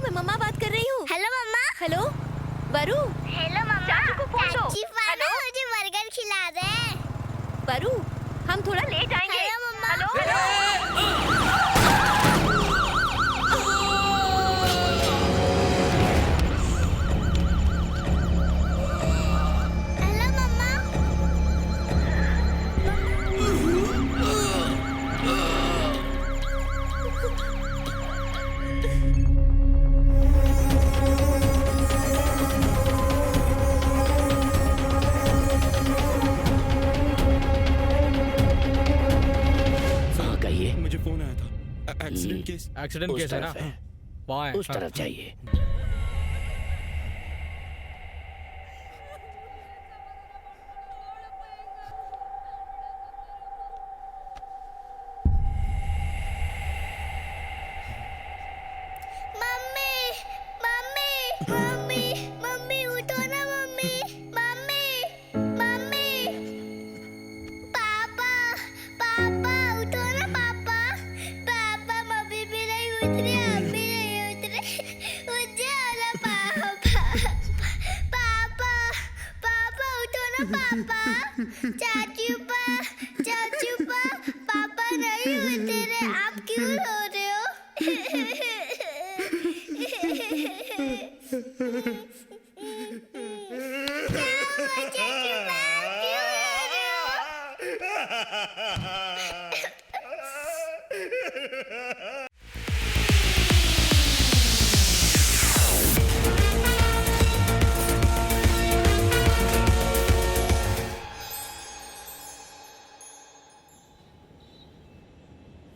मैं मम्मा बात कर रही हूँ। हेलो मम्मा। हेलो वरु। हेलो मम्मा। चाचू को फोन दो। हेलो, मुझे बर्गर खिला दे। वरु, हम थोड़ा लेट आएंगे। हेलो मम्मा। हेलो। हेलो मम्मा। हाँ कहिए। मुझे फोन आया था, एक्सीडेंट केस। एक्सीडेंट उस केस है ना? तरफ है, वहाँ है। उस तरफ जाइए। मम्मी मम्मी मम्मी मम्मी उठो ना मम्मी। मम्मी मम्मी पापा पापा उठो ना पापा। पापा मम्मी भी नहीं उठ रही, हम भी नहीं उठ रहे। उठ जाओ ना पापा। पापा पापा उठो ना पापा। चाचू पापा नहीं उठ रहे, आप क्यों रो रहे हो?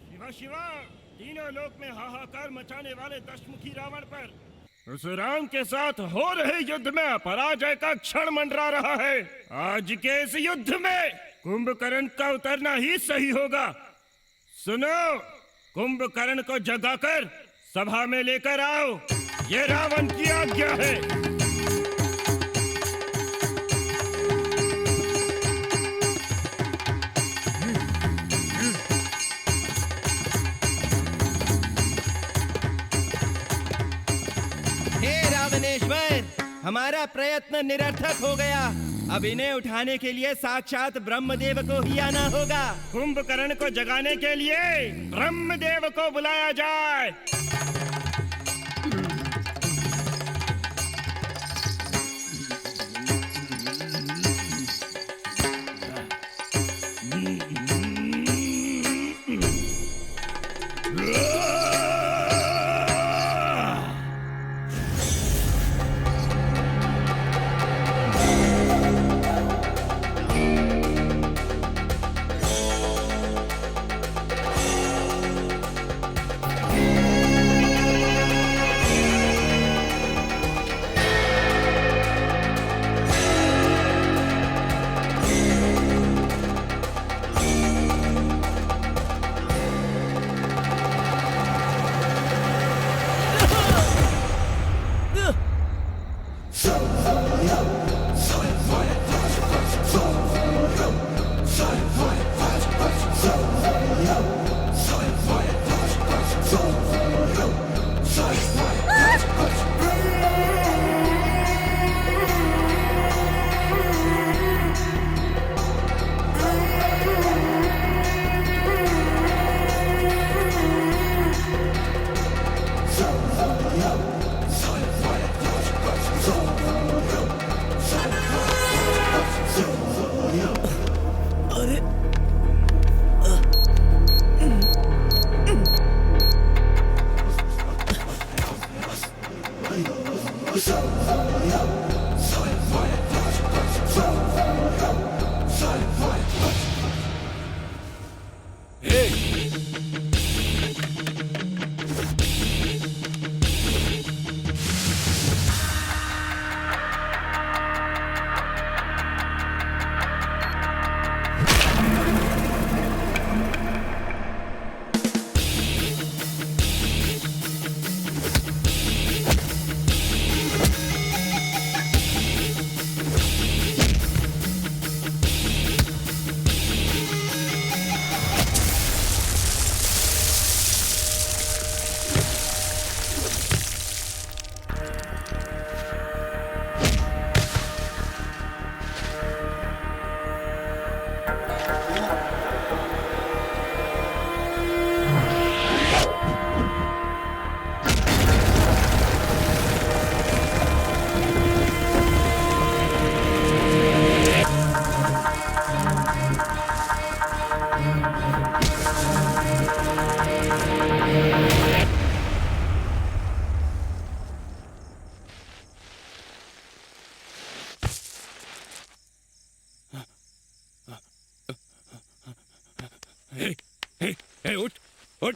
शिवा शिवा, तीनों लोक में हाहाकार मचाने वाले दशमुखी रावण पर उस राम के साथ हो रहे युद्ध में पराजय का क्षण मंडरा रहा है। आज के इस युद्ध में कुंभकर्ण का उतरना ही सही होगा। सुनो, कुंभकर्ण को जगाकर सभा में लेकर आओ, ये रावण की आज्ञा है। हमारा प्रयत्न निरर्थक हो गया। अब इन्हें उठाने के लिए साक्षात ब्रह्मदेव को ही आना होगा। कुंभकर्ण को जगाने के लिए ब्रह्मदेव को बुलाया जाए।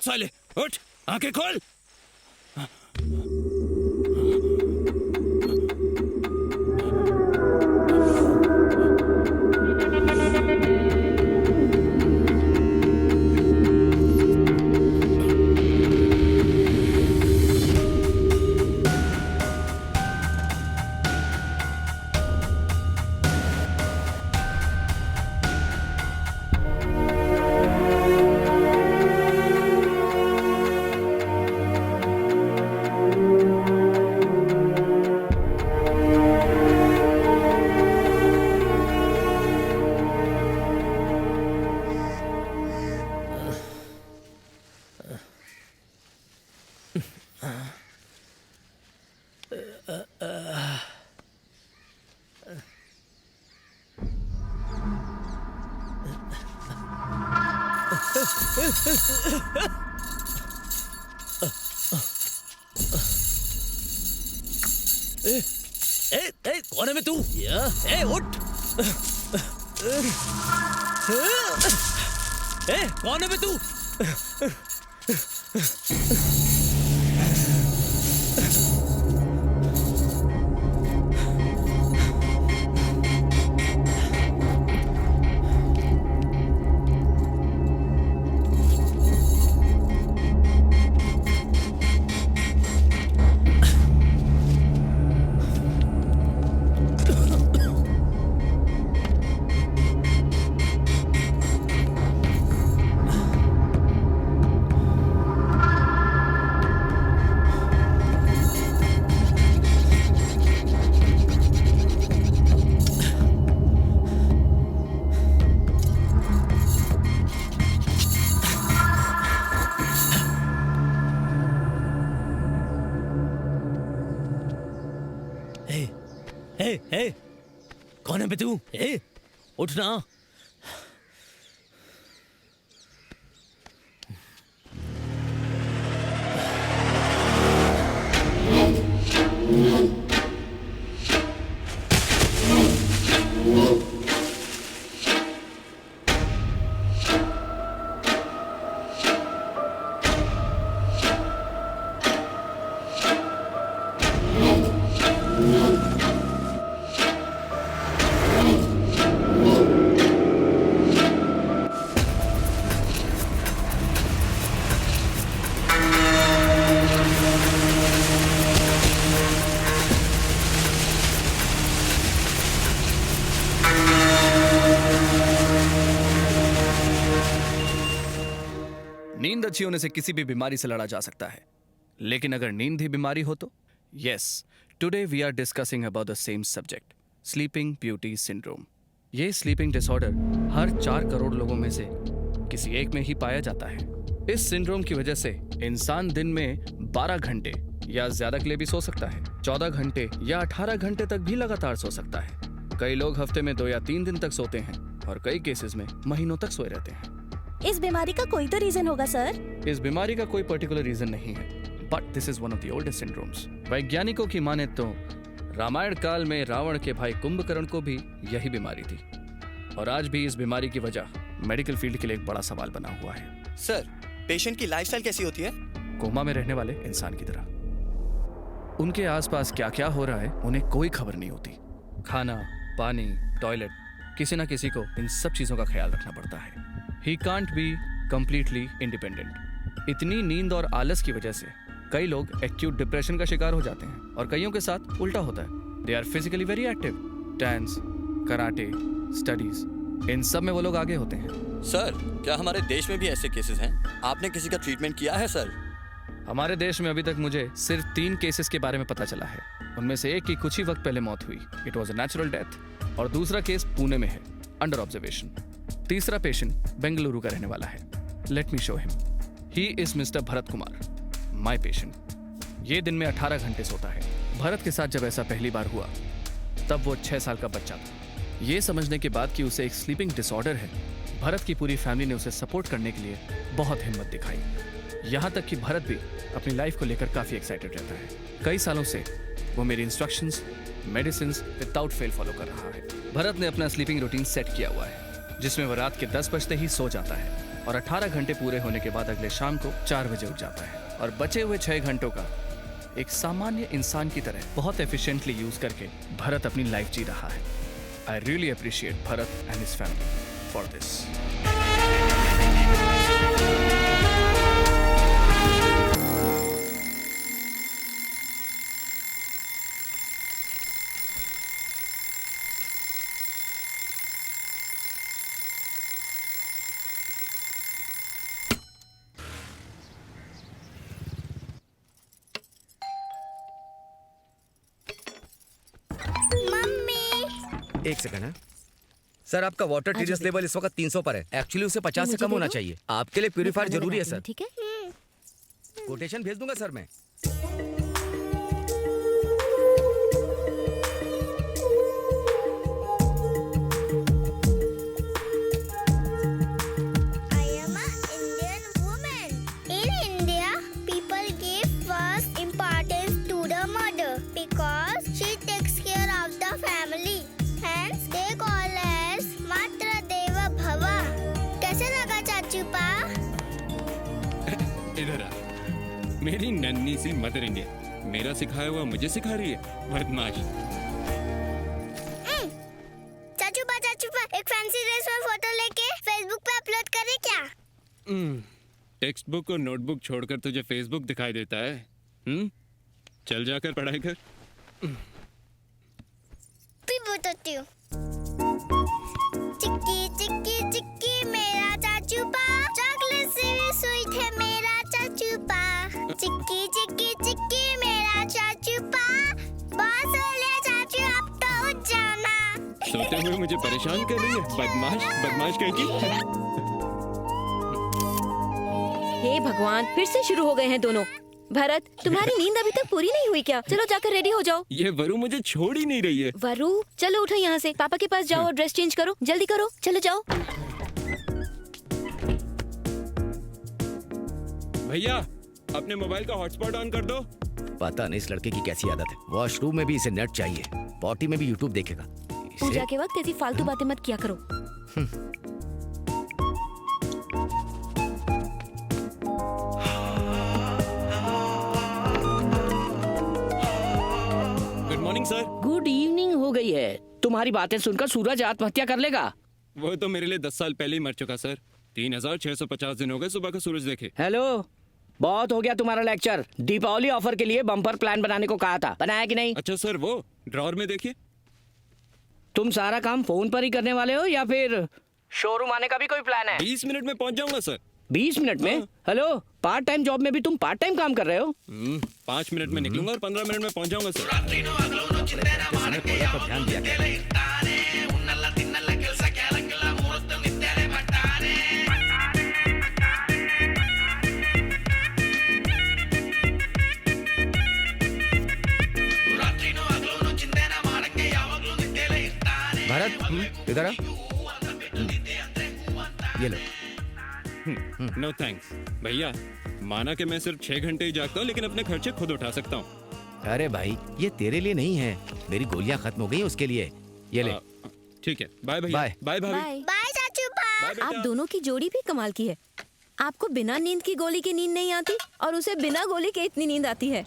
उठ साले, उठ, आंखें खोल। कौन है मैं तू? उठ। कौन है मैं तू? कौन है बे तू? उठ ना। नींद अच्छी होने से किसी भी बीमारी से लड़ा जा सकता है, लेकिन अगर नींद ही बीमारी हो तो? Yes, today we are discussing about the same subject, sleeping beauty syndrome. ये स्लीपिंग डिसऑर्डर हर 4 करोड़ लोगों में से किसी एक में ही पाया जाता है। इस सिंड्रोम की वजह से इंसान दिन में 12 घंटे या ज्यादा के लिए भी सो सकता है, 14 घंटे या 18 घंटे तक भी लगातार सो सकता है। कई लोग हफ्ते में 2 या 3 दिन तक सोते हैं और कई केसेस में महीनों तक सोए रहते हैं। इस बीमारी का कोई तो रीजन होगा सर? इस बीमारी का कोई पर्टिकुलर रीजन नहीं है, but this is one of the oldest syndromes. वैज्ञानिकों की माने तो रामायण काल में रावण के भाई कुंभकर्ण को भी यही बीमारी थी, और आज भी इस बीमारी की वजह मेडिकल फील्ड के लिए एक बड़ा सवाल बना हुआ है। सर, पेशेंट की लाइफस्टाइल कैसी होती है? कोमा में रहने वाले इंसान की तरह। उनके आसपास क्या क्या हो रहा है उन्हें कोई खबर नहीं होती। खाना, पानी, टॉयलेट, किसी ना किसी को इन सब चीजों का ख्याल रखना पड़ता है। He can't be completely independent। इतनी नींद और आलस की वजह से कई लोग एक्यूट डिप्रेशन का शिकार हो जाते हैं और कईयों के साथ उल्टा होता है। They are physically very active। Dance, karate, studies, इन सब में वो लोग आगे होते हैं। सर, क्या हमारे देश में भी ऐसे केसेस हैं? आपने किसी का ट्रीटमेंट किया है सर? हमारे देश में अभी तक मुझे सिर्फ 3 केसेस के बारे में पता चला है। उनमें से एक की कुछ ही वक्त पहले मौत हुई, it was a natural death, और दूसरा केस पुणे में है, अंडर ऑब्जर्वेशन। तीसरा पेशेंट बेंगलुरु का रहने वाला है। Let me show him. He is mister Bharat Kumar, my patient. ये दिन में 18 घंटे सोता है। भरत के साथ जब ऐसा पहली बार हुआ तब वो 6 साल का बच्चा था। ये समझने के बाद कि उसे एक स्लीपिंग डिसऑर्डर है, भरत की पूरी फैमिली ने उसे सपोर्ट करने के लिए बहुत हिम्मत दिखाई। यहाँ तक कि भरत भी अपनी लाइफ को लेकर काफी एक्साइटेड रहता है। कई सालों से वो मेरी instructions, medicines without fail follow कर रहा है। भरत ने अपना स्लीपिंग रूटीन सेट किया हुआ है, जिसमें वो रात के 10 बजते ही सो जाता है और 18 घंटे पूरे होने के बाद अगले शाम को 4 बजे उठ जाता है और बचे हुए 6 घंटों का एक सामान्य इंसान की तरह बहुत एफिशिएंटली यूज करके भरत अपनी लाइफ जी रहा है। I really appreciate Bharat and his family for this. Mummy एक सेकंड है सर, आपका वाटर टीडीएस लेवल इस वक्त 300 पर है। एक्चुअली उसे 50 से मुझे कम दे होना दो। चाहिए। आपके लिए प्यूरीफायर मैं खाना जरूरी है बनाती हूँ, सर। ठीक है। कोटेशन भेज दूंगा सर मैं। I am an Indian woman. In India, people give first importance to the mother because she takes care of the family. Hence, they call as Matra Deva Bhava. कैसे लगा चाचू पा? इधर आ। मेरी नन्ही सी मदर इंडिया मेरा सिखाया हुआ मुझे सिखा रही है, बदमाश। चाचू पा एक फैंसी ड्रेस में फोटो लेके फेसबुक पे अपलोड करे क्या? टेक्स्ट बुक और नोटबुक छोड़कर तुझे फेसबुक दिखाई देता है? चल जाकर पढ़ाई कर। भी बताती हूँ। चिक्की चिक्की चिक्की मेरा चाचू पा, चॉकलेट से भी स्वीट है मेरा चाचू पा। चिक्की चिक्की चिक्की मेरा चाचू पा, बस हो लिया चाचू अब तो उठ जाना। सोते हुए मुझे परेशान कर रही है, बदमाश बदमाश कहेगी। हे भगवान, फिर से शुरू हो गए हैं दोनों। भरत, तुम्हारी नींद अभी तक पूरी नहीं हुई क्या? चलो जाकर रेडी हो जाओ। ये वरु मुझे छोड़ ही नहीं रही है। वरु, चलो उठो यहाँ से, पापा के पास जाओ और ड्रेस चेंज करो। जल्दी करो, चलो जाओ। भैया, अपने मोबाइल का हॉटस्पॉट ऑन कर दो। पता नहीं इस लड़के की कैसी आदत है। वॉशरूम में भी इसे नेट चाहिए, पॉटी में भी यूट्यूब देखेगा। पूजा के वक्त ऐसी फालतू बातें मत किया करो। Good morning sir. Good evening हो गई है। तुम्हारी बातें सुनकर सूरज आत्महत्या कर लेगा। वो तो मेरे लिए 10 साल पहले ही मर चुका सर। 3650 दिन हो गए सुबह का सूरज देखे। हेलो, बहुत हो गया तुम्हारा लेक्चर। दीपावली ऑफर के लिए बम्पर प्लान बनाने को कहा था, बनाया कि नहीं? अच्छा सर, वो ड्रॉर में देखिए। तुम सारा काम फोन पर ही करने वाले हो या फिर शोरूम आने का भी कोई प्लान है? 20 मिनट में पहुंच जाऊंगा सर। 20 मिनट में? हेलो, पार्ट टाइम जॉब में भी तुम पार्ट टाइम काम कर रहे हो? 5 मिनट में निकलूंगा और 15 मिनट में पहुंच जाऊंगा सर। ध्यान दिया करो। भरत, इधर आ। ये लो। नो थैंक्स भैया। माना कि मैं सिर्फ 6 घंटे ही जागता हूँ, लेकिन अपने खर्चे खुद उठा सकता हूँ। अरे भाई, ये तेरे लिए नहीं है, मेरी गोलियां खत्म हो गई उसके लिए। ये ले। ठीक है, बाय भैया। बाय। बाय भाभी। बाय। बाय चाचू पा। बाय बेटा। आप दोनों की जोड़ी भी कमाल की है। आपको बिना नींद की गोली की नींद नहीं आती और उसे बिना गोली के इतनी नींद आती है।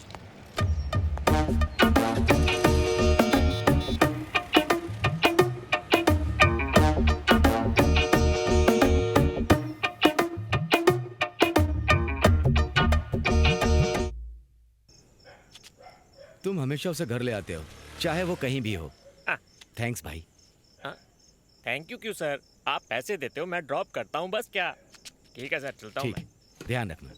तुम हमेशा उसे घर ले आते हो, चाहे वो कहीं भी हो। थैंक्स भाई। थैंक यू क्यों सर? आप पैसे देते हो, मैं ड्रॉप करता हूँ बस। क्या? ठीक है सर, चलता हूँ ठीक मैं। है, ध्यान रखना।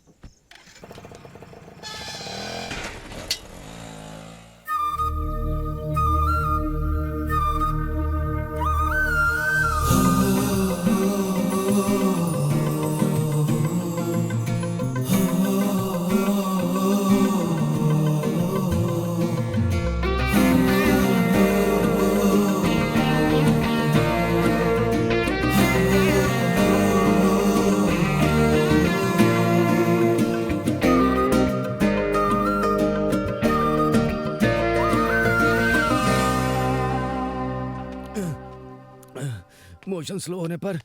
मोशन स्लो होने पर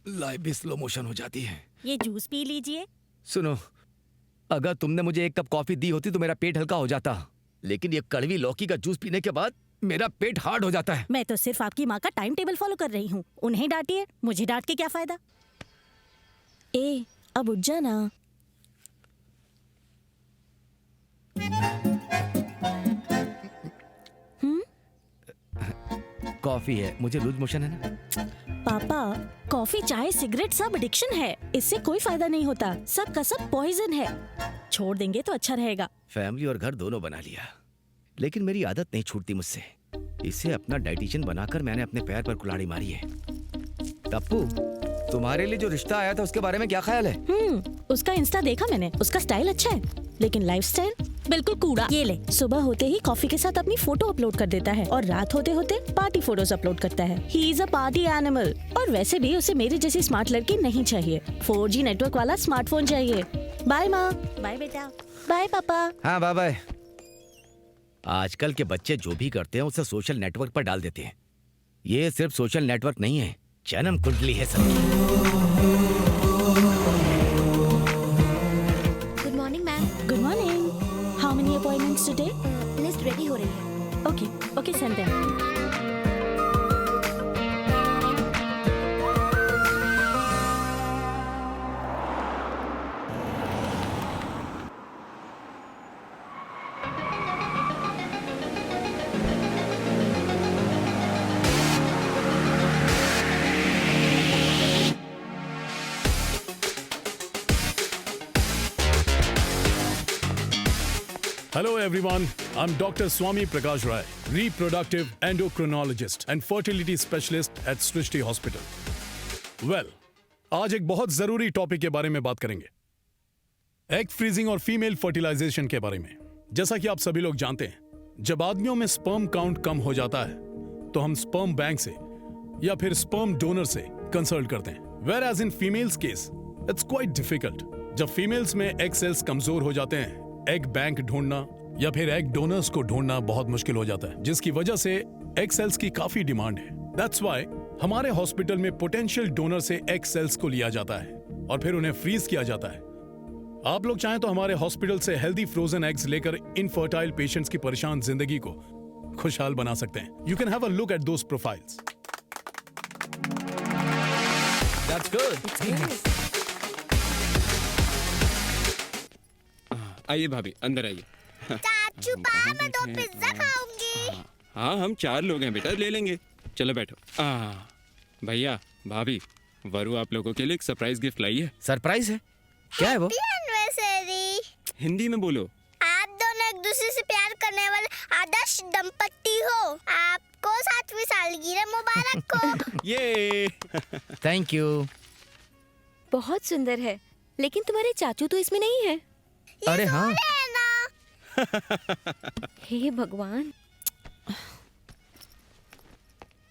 लाइफ भी स्लो मोशन हो जाती है। ये जूस पी लीजिए। सुनो, अगर तुमने मुझे एक कप कॉफी दी होती तो मेरा पेट हल्का हो जाता, लेकिन ये कड़वी लौकी का जूस पीने के बाद मेरा पेट हार्ड हो जाता है। मैं तो सिर्फ आपकी माँ का टाइम टेबल फॉलो कर रही हूँ। उन्हें डांटिए, मुझे डांट के क्या फायदा। ए, अब उठ जाना। कॉफी है, मुझे लूज मोशन है ना। पापा, कॉफी, चाय, सिगरेट सब एडिक्शन है। इससे कोई फायदा नहीं होता। सब का सब पॉइजन है। छोड़ देंगे तो अच्छा रहेगा। फैमिली और घर दोनों बना लिया, लेकिन मेरी आदत नहीं छूटती मुझसे। इसे अपना डाइटिशियन बनाकर मैंने अपने पैर पर कुल्हाड़ी मारी है। टप्पू, तुम्हारे लिए जो रिश्ता आया था उसके बारे में क्या ख्याल है? उसका इंस्टा देखा मैंने। उसका स्टाइल अच्छा है, लेकिन लाइफस्टाइल बिल्कुल कूड़ा। ये ले, सुबह होते ही कॉफी के साथ अपनी फोटो अपलोड कर देता है और रात होते होते पार्टी फोटोज अपलोड करता है। He is a party animal. और वैसे भी उसे मेरी जैसी स्मार्ट लड़की नहीं चाहिए। 4G नेटवर्क वाला स्मार्टफोन चाहिए। बाय माँ। बाय बेटा। बाय पापा। हाँ बाय बाय। आजकल के बच्चे जो भी करते हैं उसे सोशल नेटवर्क पर डाल देते हैं। ये सिर्फ सोशल नेटवर्क नहीं है, जन्म कुंडली है सब। Good morning ma'am. Good morning. How many appointments today? List ready हो रही है। Okay send them. Hello everyone, I'm Dr. Swami Prakash Rai, reproductive endocrinologist and fertility specialist at Srishti Hospital. Well, आज एक बहुत जरूरी टॉपिक के बारे में बात करेंगे, एग फ्रीजिंग और फीमेल फर्टिलाइजेशन के बारे में। जैसा कि आप सभी लोग जानते हैं, जब आदमियों में स्पर्म काउंट कम हो जाता है तो हम स्पर्म बैंक से या फिर स्पर्म डोनर से कंसल्ट करते हैं। Whereas in females case, it's quite difficult. जब फीमेल्स में एग सेल्स कमजोर हो जाते हैं, एग बैंक ढूंढना या फिर एग डोनर्स को ढूंढना बहुत मुश्किल हो जाता है, जिसकी वजह से एग सेल्स की काफी डिमांड है। दैट्स व्हाई हमारे हॉस्पिटल में पोटेंशियल डोनर से एग सेल्स को लिया जाता है और फिर उन्हें फ्रीज किया जाता है। आप लोग चाहें तो हमारे हॉस्पिटल से हेल्दी फ्रोजन एग्स लेकर इनफर्टाइल पेशेंट्स की परेशान जिंदगी को खुशहाल बना सकते हैं। You can have a look at those profiles. That's good. आइए भाभी, अंदर आइए। चाचू पापा, मैं 2 पिज्जा खाऊंगी। हाँ, हम 4 लोग हैं बेटा, ले लेंगे। चलो बैठो। भैया, भाभी, वरु आप लोगों के लिए एक सरप्राइज गिफ्ट लाई है। सरप्राइज है? क्या है वो? एनिवर्सरी। हिंदी में बोलो। आप दोनों एक दूसरे से प्यार करने वाले आदर्श दंपति हो। आपको 7वीं सालगिरह मुबारक हो। ये थैंक यू। बहुत सुंदर है, लेकिन तुम्हारे चाचू तो इसमें नहीं है। अरे हाँ। हे भगवान।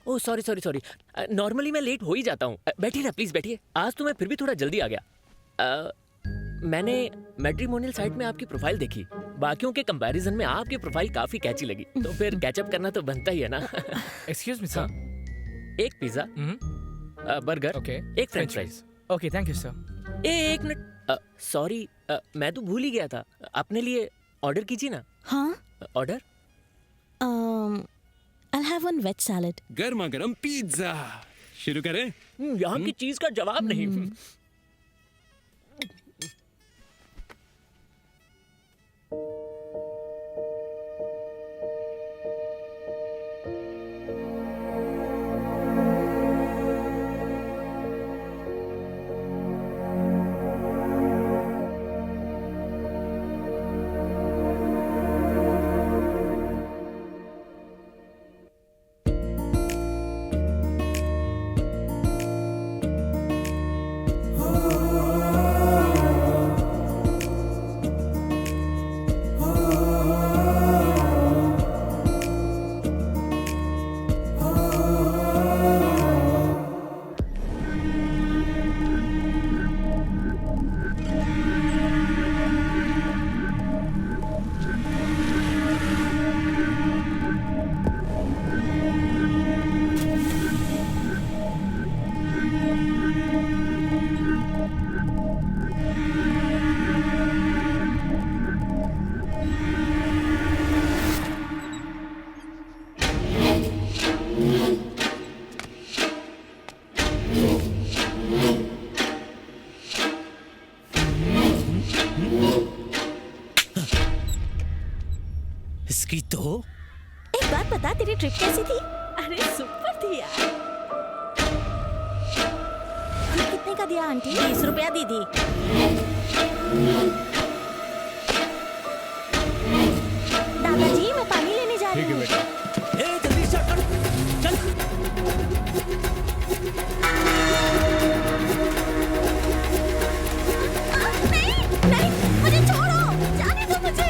Oh sorry. नॉर्मली मैं लेट हो ही जाता हूँ। बैठिए ना प्लीज, बैठिए। आज तो मैं फिर भी थोड़ा जल्दी आ गया। मैंने मैट्रिमोनियल साइट में आपकी प्रोफाइल देखी। बाकियों के कंपैरिजन में आपकी प्रोफाइल काफी कैची लगी, तो फिर कैचअप करना तो बनता ही है ना। Excuse me sir. एक पिज्जा, बर्गर, एक French fries. Okay, thank you sir. एक मिनट, सॉरी, मैं तो भूल ही गया था। अपने लिए ऑर्डर कीजिए ना। हाँ, order. I'll have one veg salad. गर्मा गर्म पिज्जा। शुरू करें? यहाँ की चीज का जवाब नहीं। इसकी तो एक बात बता, तेरी ट्रिप कैसी थी? अरे सुपर थी यार। ये कितने का दिया आंटी? 20 रुपया दीदी। दादाजी मैं पानी लेने जा रही हूँ। ए जल्दी स्टार्ट कर, चल। नहीं, मुझे छोड़ो, जाने दो मुझे।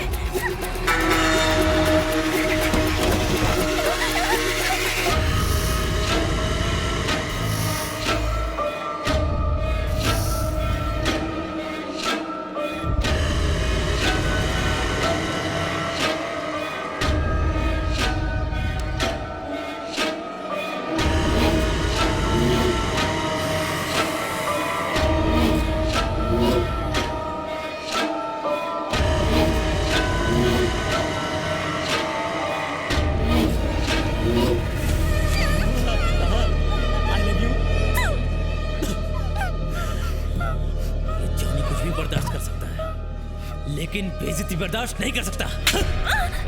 लेकिन बेइज्जती बर्दाश्त नहीं कर सकता।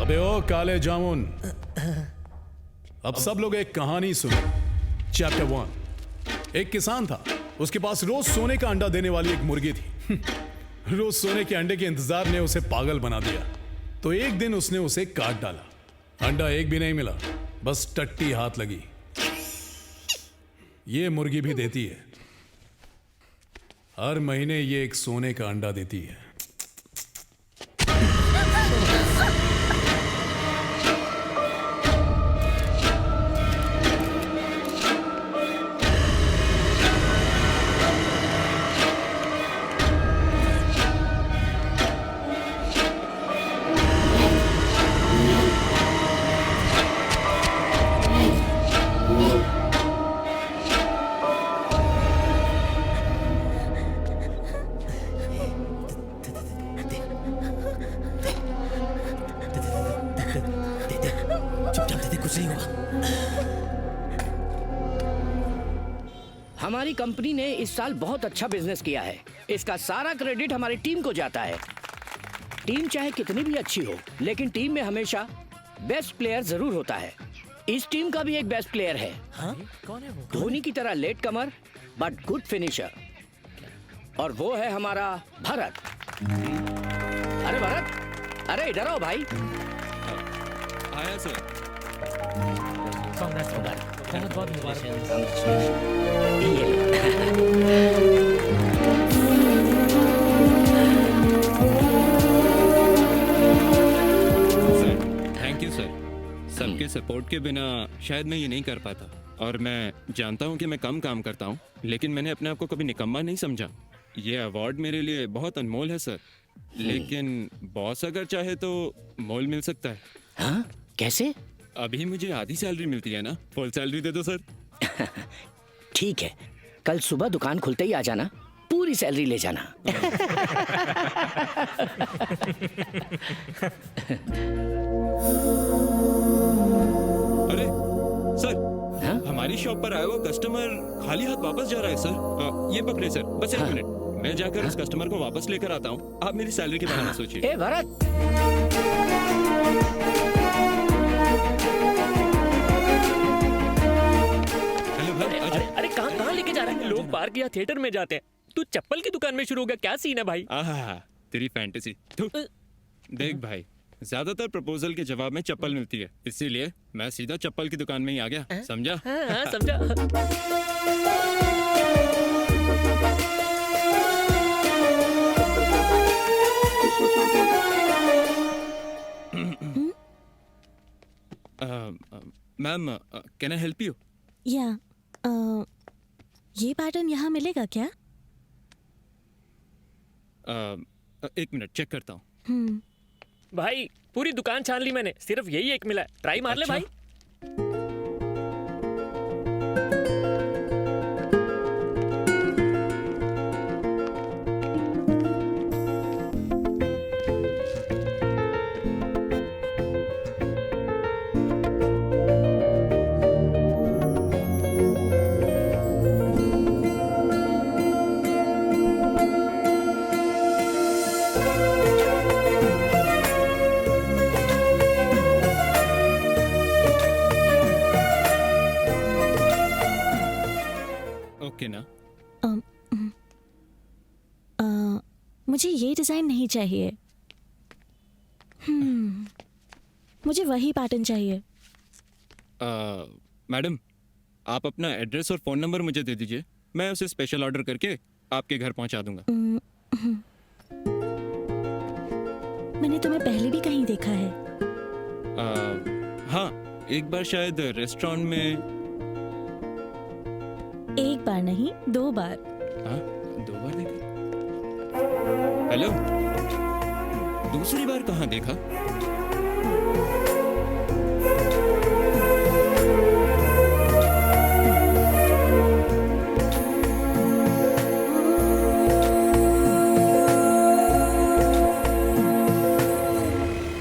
अबे ओ काले जामुन, अब सब लोग एक कहानी सुनो। चैप्टर 1। एक किसान था, उसके पास रोज सोने का अंडा देने वाली एक मुर्गी थी। रोज सोने के अंडे के इंतजार ने उसे पागल बना दिया, तो एक दिन उसने उसे काट डाला। अंडा एक भी नहीं मिला, बस टट्टी हाथ लगी। ये मुर्गी भी देती है, हर महीने ये एक सोने का अंडा देती है। हमारी कंपनी ने इस साल बहुत अच्छा बिजनेस किया है। इसका सारा क्रेडिट हमारी टीम को जाता है। टीम चाहे कितनी भी अच्छी हो, लेकिन टीम में हमेशा बेस्ट प्लेयर जरूर होता है। इस टीम का भी एक बेस्ट प्लेयर है। हाँ? कौन है वो? धोनी की तरह late comer but good finisher, और वो है हमारा भरत। अरे भरत, अरे इधर आओ भाई। आया सर। बहुत बहुत मुबारक। Thank you sir. सबके सपोर्ट के बिना शायद मैं ये नहीं कर पाता, और मैं जानता हूँ कि मैं कम काम करता हूँ, लेकिन मैंने अपने आप को कभी निकम्मा नहीं समझा। ये अवार्ड मेरे लिए बहुत अनमोल है सर, लेकिन बॉस अगर चाहे तो मोल मिल सकता है। हाँ? कैसे? अभी मुझे आधी सैलरी मिलती है ना, फुल सैलरी दे दो सर। ठीक है, कल सुबह दुकान खुलते ही आ जाना, पूरी सैलरी ले जाना। अरे सर, हाँ? हमारी शॉप पर आया हुआ कस्टमर खाली हाथ वापस जा रहा है सर। ये पकड़े सर, बस एक मिनट, मैं जाकर उस कस्टमर को वापस लेकर आता हूँ। आप मेरी सैलरी के बारे में सोचिए। ए भरत, अरे कहाँ लेके जा रहा है? लोग पार्क या थिएटर में जाते हैं, तू चप्पल की दुकान में शुरू हो गया, क्या सीन है भाई? आहा, तेरी फैंटेसी। देख भाई, ज्यादातर प्रपोजल के जवाब में चप्पल मिलती है, इसीलिए मैं सीधा चप्पल की दुकान में ही आ गया। समझा? हाँ, समझा। Ma'am, can I help you? या ये पैटर्न यहाँ मिलेगा क्या? एक मिनट, चेक करता हूँ। भाई पूरी दुकान छान ली मैंने, सिर्फ यही एक मिला है, ट्राई मार ले भाई। ये डिजाइन नहीं चाहिए। मुझे वही पैटर्न चाहिए। मैडम, आप अपना एड्रेस और फ़ोन नंबर मुझे दे दीजिए, मैं उसे स्पेशल ऑर्डर करके आपके घर पहुंचा दूंगा। मैंने तुम्हें पहले भी कहीं देखा है। हाँ, एक बार शायद रेस्टोरेंट में। एक बार नहीं, 2 बार। हाँ, 2 बार देखा। हेलो, दूसरी बार कहाँ देखा?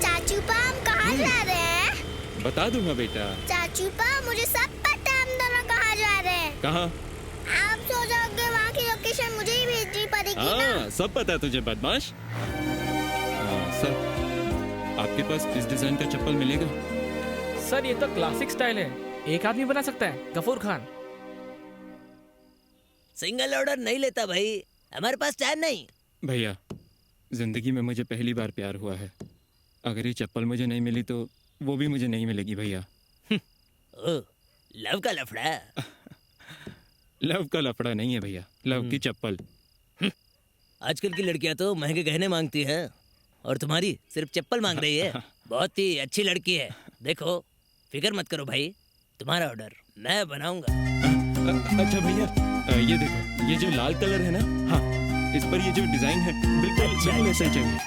चाचू पा हम कहाँ जा रहे हैं? बता दूंगा बेटा। चाचू पा मुझे सब पता है हम दोनों कहाँ जा रहे हैं। कहाँ? आप सो जाओगे, वहाँ की लोकेशन मुझे ही भेजनी पड़ेगी ना। हाँ, सब पता है तुझे बदमाश। सर, आपके पास इस डिजाइन का चप्पल मिलेगा? सर ये तो क्लासिक स्टाइल है, एक आदमी बना सकता है, गफूर खान। सिंगल ऑर्डर नहीं लेता भाई, हमारे पास टाइम नहीं। भैया, जिंदगी में मुझे पहली बार प्यार हुआ है। अगर ये चप्पल मुझे नहीं मिली तो वो भी मुझे नहीं मिलेगी भैया। ओ, लव का लफड़ा। लव का लफड़ा नहीं है भैया, लव की चप्पल। आजकल की लड़कियां तो महंगे गहने मांगती हैं और तुम्हारी सिर्फ चप्पल मांग रही है। बहुत ही अच्छी लड़की है। देखो, फिक्र मत करो भाई, तुम्हारा ऑर्डर मैं बनाऊंगा। अच्छा भैया, ये देखो, ये जो लाल कलर है ना, हाँ, इस पर ये जो डिजाइन है बिल्कुल ऐसा ही चाहिए।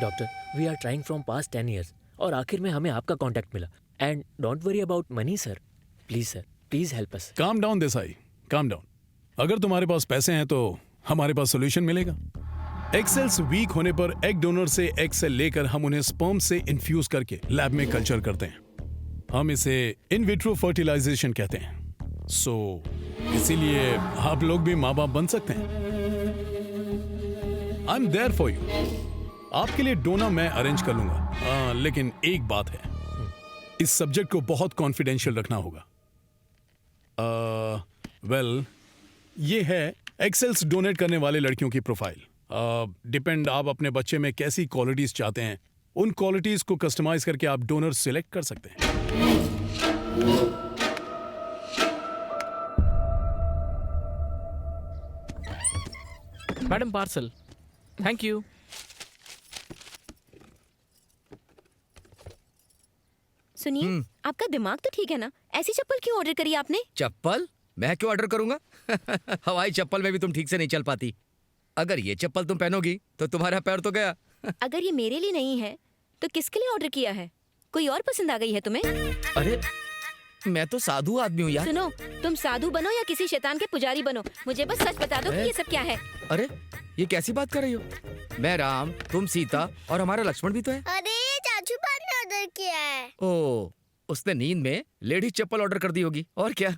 Doctor, we are trying from past 10 years और आखिर में हमें आपका कांटेक्ट मिला। And don't worry about money sir, please help us. Calm down Desai, calm down. अगर तुम्हारे पास पैसे हैं तो हमारे पास सॉल्यूशन मिलेगा। एग सेल्स वीक होने पर एग डोनर से एग सेल लेकर हम उन्हें स्पर्म से इन्फ्यूज करके लैब में कल्चर करते हैं। हम इसे इन विट्रो फर्टिलाइजेशन कहते हैं। इसीलिए आप लोग भी माँ बाप बन सकते हैं। I am there for you. आपके लिए डोना मैं अरेंज कर लूंगा। लेकिन एक बात है, इस सब्जेक्ट को बहुत कॉन्फिडेंशियल रखना होगा। वेल, ये है एक्सेल्स डोनेट करने वाले लड़कियों की प्रोफाइल। डिपेंड आप अपने बच्चे में कैसी क्वालिटीज चाहते हैं, उन क्वालिटीज को कस्टमाइज करके आप डोनर सिलेक्ट कर सकते हैं। Madam parcel. Thank you. सुनिए, आपका दिमाग तो ठीक है ना? ऐसी चप्पल क्यों ऑर्डर करी आपने? चप्पल मैं क्यों ऑर्डर करूंगा? हवाई चप्पल में भी तुम ठीक से नहीं चल पाती। अगर ये चप्पल तुम पहनोगी तो तुम्हारा पैर तो गया। अगर ये मेरे लिए नहीं है तो किसके लिए ऑर्डर किया है? कोई और पसंद आ गई है तुम्हें? अरे मैं तो साधु आदमी हूँ यार। सुनो, तुम साधु बनो या किसी शैतान के पुजारी बनो, मुझे बस सच बता दो कि ये सब क्या है। अरे ये कैसी बात कर रही हो? मैं राम, तुम सीता और हमारा लक्ष्मण भी तो है। अरे ये चाचू पा ने ऑर्डर किया है। ओ, उसने नींद में लेडीज चप्पल ऑर्डर कर दी होगी और क्या।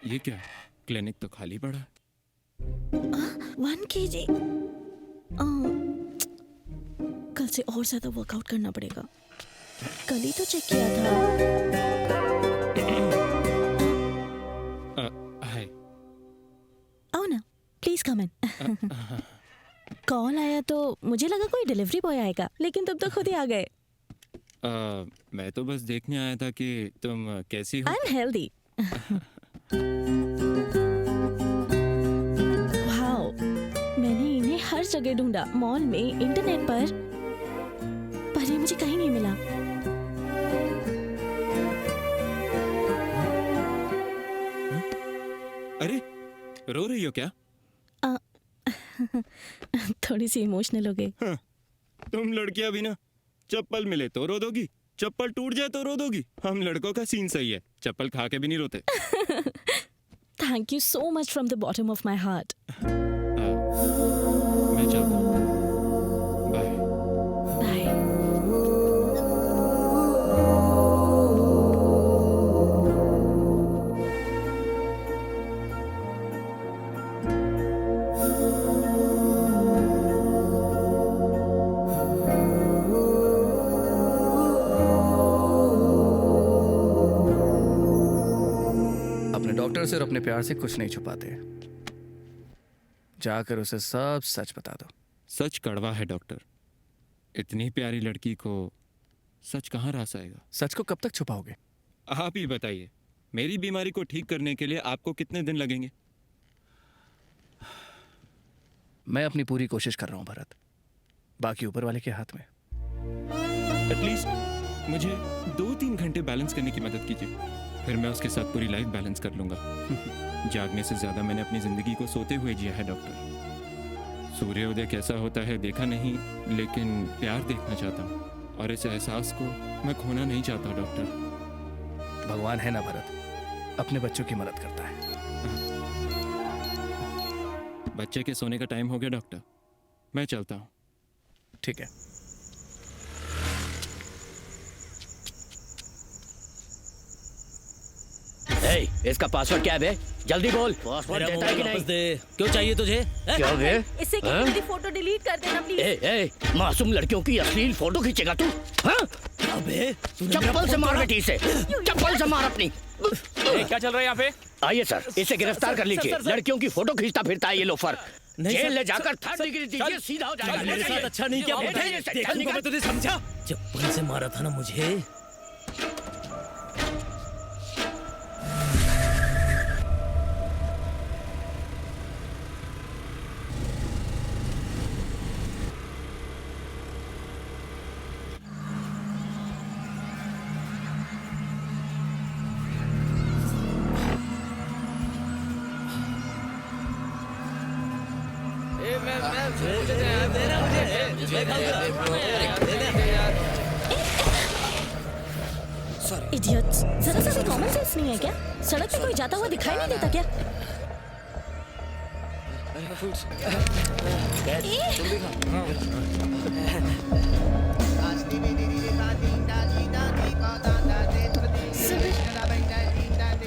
ये क्या, क्लिनिक तो खाली पड़ा। 1 kg। कल से और ज्यादा वर्कआउट करना पड़ेगा। कल ही तो चेक किया था। हाय। आओ ना, प्लीज कम इन। कॉल आया तो मुझे लगा कोई डिलीवरी बॉय आएगा, लेकिन तुम तो खुद ही आ गए। मैं तो बस देखने आया था कि तुम कैसी हो। I am healthy. वाओ, मैंने इन्हें हर जगह ढूंढा, मॉल में, इंटरनेट पर ये मुझे कहीं नहीं मिला। अरे रो रही हो क्या? थोड़ी सी इमोशनल हो गई। तुम लड़कियां भी ना, चप्पल मिले तो रो दोगी, चप्पल टूट जाए तो रो दोगी। हम लड़कों का सीन सही है, चप्पल खा के भी नहीं रोते। Thank you so much from the bottom of my heart. मैं चलता हूँ। बाय। बाय। अपने डॉक्टर से और अपने प्यार से कुछ नहीं छुपाते। जाकर उसे सब सच बता दो। सच कड़वा है डॉक्टर। इतनी प्यारी लड़की को सच कहाँ रास आएगा? सच को कब तक छुपाओगे? आप ही बताइए, मेरी बीमारी को ठीक करने के लिए आपको कितने दिन लगेंगे? मैं अपनी पूरी कोशिश कर रहा हूं भरत, बाकी ऊपर वाले के हाथ में। एटलीस्ट मुझे 2-3 घंटे बैलेंस करने की मदद कीजिए, फिर मैं उसके साथ पूरी लाइफ बैलेंस कर लूंगा। जागने से ज्यादा मैंने अपनी जिंदगी को सोते हुए जिया है डॉक्टर। सूर्योदय कैसा होता है देखा नहीं, लेकिन प्यार देखना चाहता हूँ, और इस एहसास को मैं खोना नहीं चाहता डॉक्टर। भगवान है ना भरत, अपने बच्चों की मदद करता है। बच्चे के सोने का टाइम हो गया डॉक्टर, मैं चलता हूँ। ठीक है। इसका पासवर्ड क्या है बे? जल्दी बोल। पासवर्ड देता है कि नहीं? दे। क्यों चाहिए तुझे? क्या बे? इससे क्या मेरी फोटो डिलीट कर देना प्लीज। ए, मासूम लड़कियों की अश्लील फोटो खींचेगा तू? हाँ? अबे चप्पल से मार बेटी से, चप्पल से मार अपनी। क्या चल रहा है यहाँ पे? आइए सर, इसे गिरफ्तार कर लीजिए। लड़कियों की फोटो खींचता फिरता है ये लोफर। जेल ले जाकर 3rd डिग्री दीजिए, सीधा हो जाएगा। मेरे साथ अच्छा नहीं किया। देखूंगा मैं तुझे, समझा? चप्पल से मारा था ना मुझे। इडियट्स, जरा सा कॉमन सेंस नहीं है क्या? सड़क पे कोई जाता हुआ दिखाई नहीं देता क्या?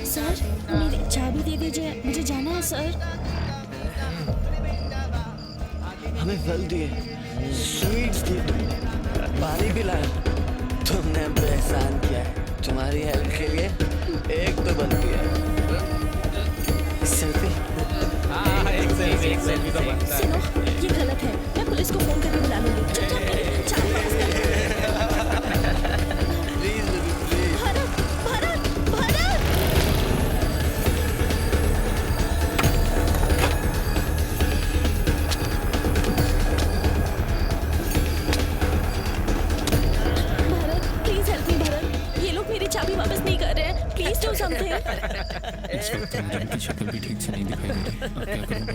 सर, मेरी चाबी दे दीजिए, मुझे जाना है सर। हमें फल दिए, स्वीट्स दिए, पानी पिलाया। तुमने बेहसान किया है। तुम्हारी हेल्प के लिए एक तो बनती है। सेल्फी? हाँ, एक सेल्फी तो बनता है। सुनो, ये गलत है। मैं पुलिस को फोन करके बुला लूंगी। चुपचाप मेरी चाबी वापस कर दो। भरत, भरत, भरत! चाबी वापस नहीं कर रहे हैं। Please do something. इस वक्त मैडम की शक्ल भी ठीक से नहीं दिखाई दे रही। अब क्या करूं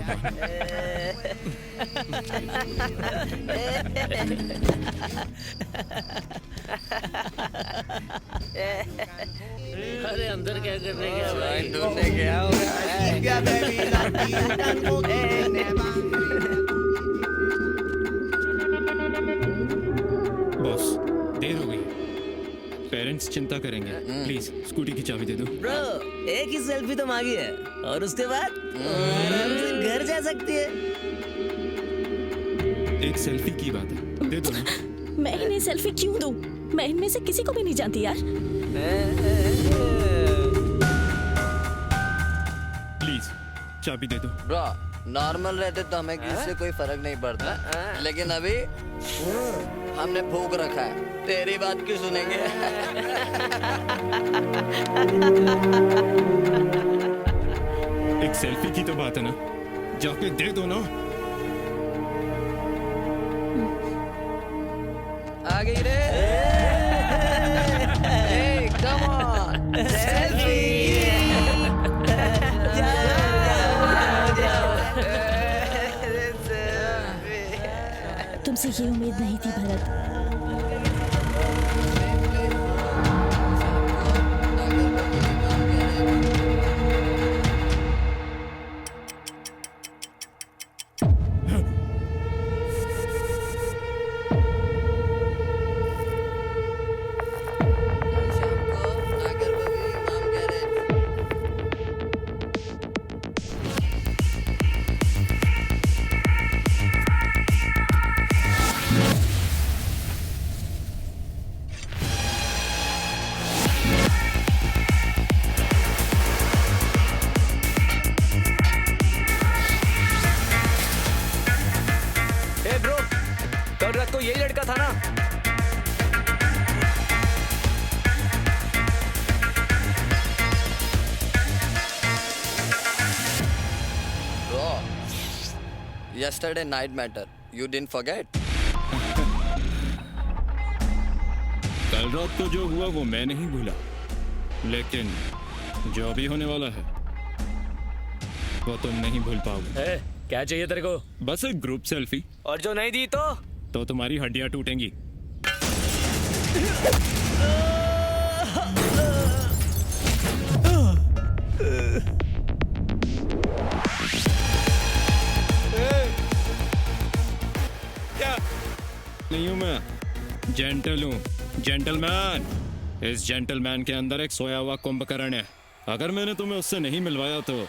अरे अंदर क्या करने गया भाई? ढूंढने गया बॉस, देर हो गई। पेरेंट्स चिंता करेंगे। प्लीज स्कूटी की चाबी दे दो। ब्रो, एक ही सेल्फी तो मांगी है, और उसके बाद आराम से घर जा सकती है। एक सेल्फी की बात है, दे दो ना। मैं इन्हें सेल्फी क्यों दूं? मैं इनमें से किसी को भी नहीं जानती यार। प्लीज चाबी दे दो। ब्रो, नॉर्मल रहते तो हमें किसी से कोई फर्क नहीं पड़ता, लेकिन अभी हमने फूक रखा है। तेरी बात क्यों सुनेंगे? एक सेल्फी की तो बात है ना, जाके दे दो ना। आ गई रे। Hey, come on, selfie. तुमसे ये उम्मीद नहीं थी भरत। तो यही लड़का था ना? Bro, yesterday night matter. You didn't forget? कल रात को जो हुआ वो मैं नहीं भूला, लेकिन जो अभी होने वाला है वो तुम नहीं भूल पाओगे। क्या चाहिए तेरे को? बस एक ग्रुप सेल्फी। और जो नहीं दी तो तुम्हारी हड्डियां टूटेंगी। क्या? नहीं हूं मैं, जेंटल हूं, जेंटलमैन। इस जेंटलमैन के अंदर एक सोया हुआ कुंभकर्ण है। अगर मैंने तुम्हें उससे नहीं मिलवाया तो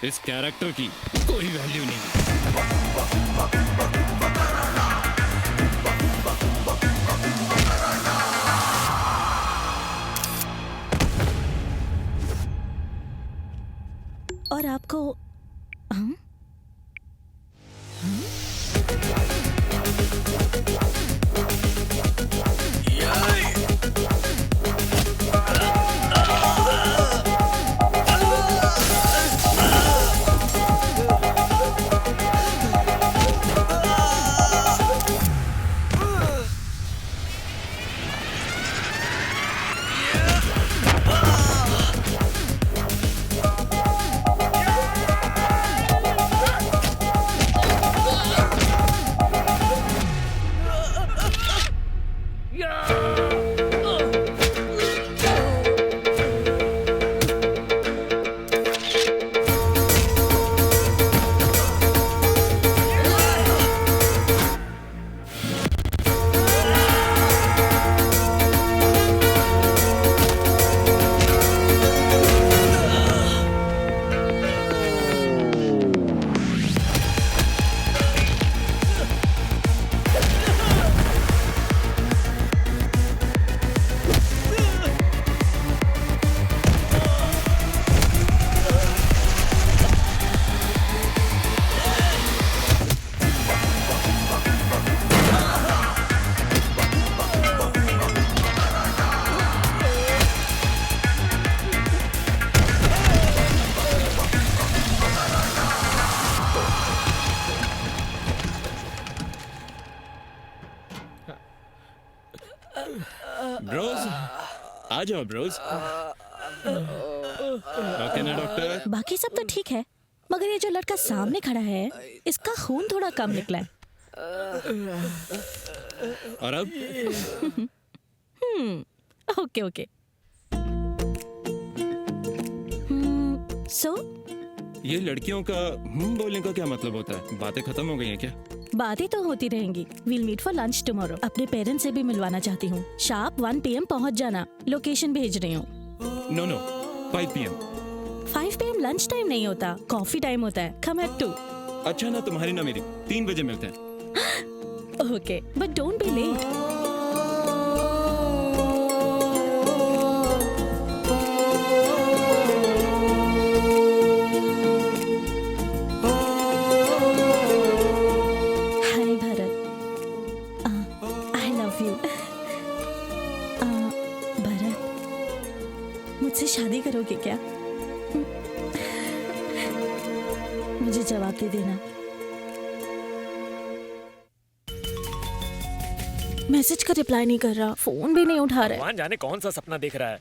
इस कैरेक्टर की कोई वैल्यू नहीं। और आपको हम? ब्रोज, आ जाओ ब्रोज। ओके ना डॉक्टर? बाकी सब तो ठीक है, मगर ये जो लड़का सामने खड़ा है इसका खून थोड़ा कम निकला है। और अब? Okay okay. सो ये लड़कियों का बोलने का क्या मतलब होता है? बातें खत्म हो गई हैं क्या? बातें तो होती रहेंगी। We'll meet for lunch tomorrow. अपने पेरेंट्स से भी मिलवाना चाहती हूँ। शार्प 1 PM पहुँच जाना। लोकेशन भेज रही हूँ। No 5 PM। 5 PM lunch time नहीं होता, कॉफी टाइम होता है। Come at 2। अच्छा ना तुम्हारी ना मेरी, 3 बजे मिलते हैं। Okay, but don't be late. मुझसे शादी करोगे क्या? मुझे जवाब दे देना। मैसेज का रिप्लाई नहीं कर रहा, फोन भी नहीं उठा रहा। भगवान जाने कौन सा सपना देख रहा है।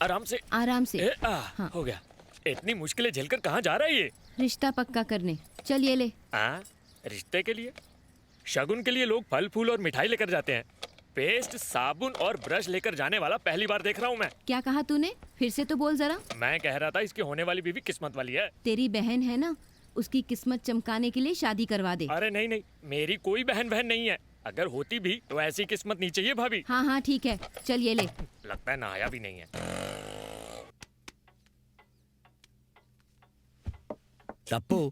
आराम से आराम से। हाँ। हो गया। इतनी मुश्किलें झेलकर कहाँ जा रहा है ये? रिश्ता पक्का करने। चल ये ले। रिश्ते के लिए? शगुन के लिए लोग फल फूल और मिठाई लेकर जाते हैं। पेस्ट, साबुन और ब्रश लेकर जाने वाला पहली बार देख रहा हूँ मैं। क्या कहा तूने? फिर से तो बोल जरा। मैं कह रहा था इसकी होने वाली बीवी किस्मत वाली है। तेरी बहन है ना, उसकी किस्मत चमकाने के लिए शादी करवा दे। अरे नहीं नहीं, मेरी कोई बहन नहीं है। अगर होती भी तो ऐसी किस्मत नहीं चाहिए भाभी। हाँ हाँ ठीक है, चल ये ले। लगता है नहाया भी नहीं है। टप्पू,